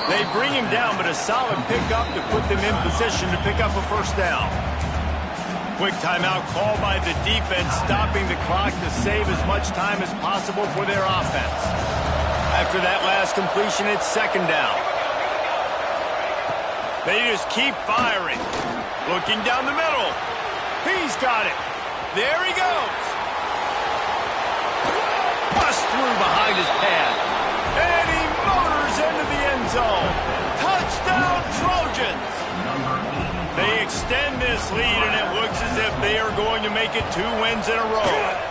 They bring him down, but a solid pickup to put them in position to pick up a 1st down. Quick timeout called by the defense, stopping the clock to save as much time as possible for their offense. After that last completion, it's 2nd down. They just keep firing. Looking down the middle. He's got it. There he goes. Bust through behind his pad. And he motors into the end zone. Touchdown, Trojans. They extend this lead, and it looks as if they are going to make it 2 wins in a row.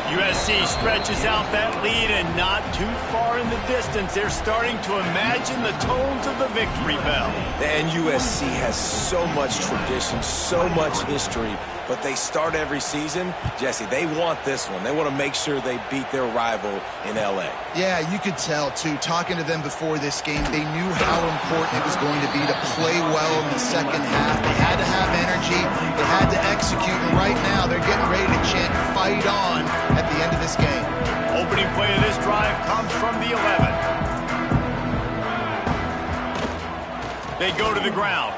USC stretches out that lead, and not too far in the distance, they're starting to imagine the tones of the victory bell. And USC has so much tradition, so much history, but they start every season. Jesse, they want this one. They want to make sure they beat their rival in L.A. Yeah, you could tell, too. Talking to them before this game, they knew how important it was going to be to play well in the 2nd half. They had to have energy. They had to execute, and right now they're getting ready to chant "Fight on" at the end of this game. Opening play of this drive comes from the 11. They go to the ground.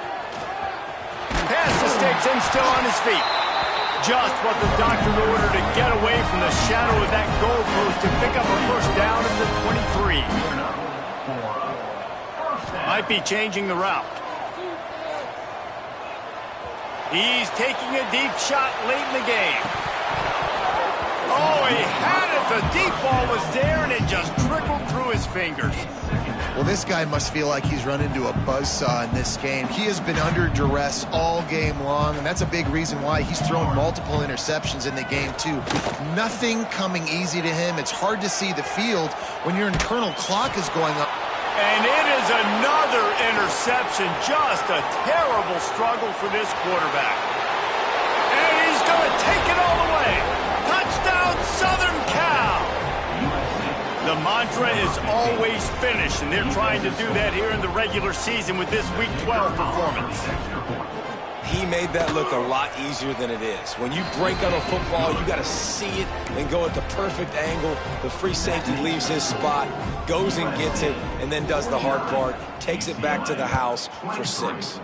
Pass to Sticks and still on his feet. Just what the doctor ordered to get away from the shadow of that goalpost to pick up a 1st down at the 23. Might be changing the route. He's taking a deep shot late in the game. Oh, he had it The deep ball was there, and it just trickled through his fingers. Well, this guy must feel like he's run into a buzzsaw in this game. He has been under duress all game long, and that's a big reason why he's thrown multiple interceptions in the game, too. Nothing coming easy to him. It's hard to see the field when your internal clock is going up. And it is another interception. Just a terrible struggle for this quarterback. And he's going to take it all the way. Touchdown, Southern Cal! The mantra is always finish, and they're trying to do that here in the regular season with this Week 12 performance. He made that look a lot easier than it is. When you break on a football, you got to see it and go at the perfect angle. The free safety leaves his spot, goes and gets it, and then does the hard part, takes it back to the house for 6.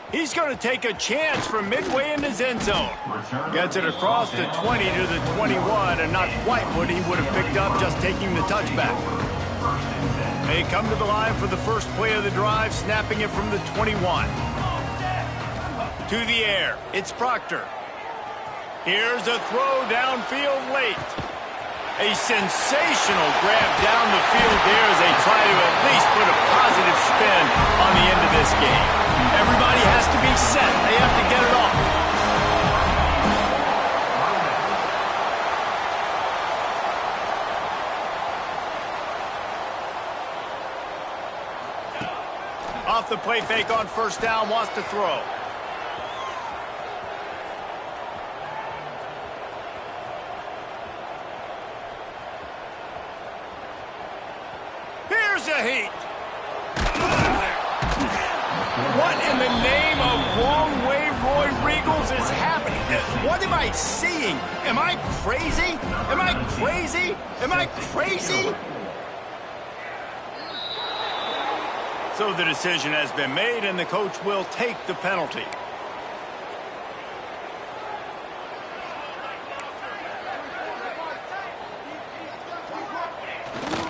He's going to take a chance from midway in his end zone. Gets it across the 20 to the 21, and not quite what he would have picked up just taking the touchback. They come to the line for the first play of the drive, snapping it from the 21. To the air, it's Proctor. Here's a throw downfield late. A sensational grab down the field there as they try to at least put a positive spin on the end of this game. Everybody has to be set. They have to get it off. Off the play fake on first down, wants to throw. Here's a heat. What in the name of wrong way Roy Regals is happening? What am I seeing? Am I crazy? Am I crazy? Am I crazy? So the decision has been made, and the coach will take the penalty.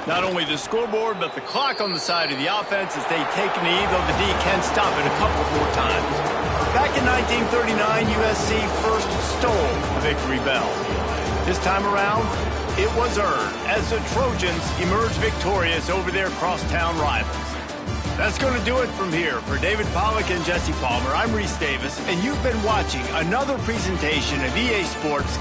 Not only the scoreboard, but the clock on the side of the offense as they take a knee, though the D can stop it a couple more times. Back in 1939, USC first stole the victory bell. This time around, it was earned as the Trojans emerged victorious over their crosstown rivals. That's going to do it from here. For David Pollack and Jesse Palmer, I'm Reese Davis, and you've been watching another presentation of EA Sports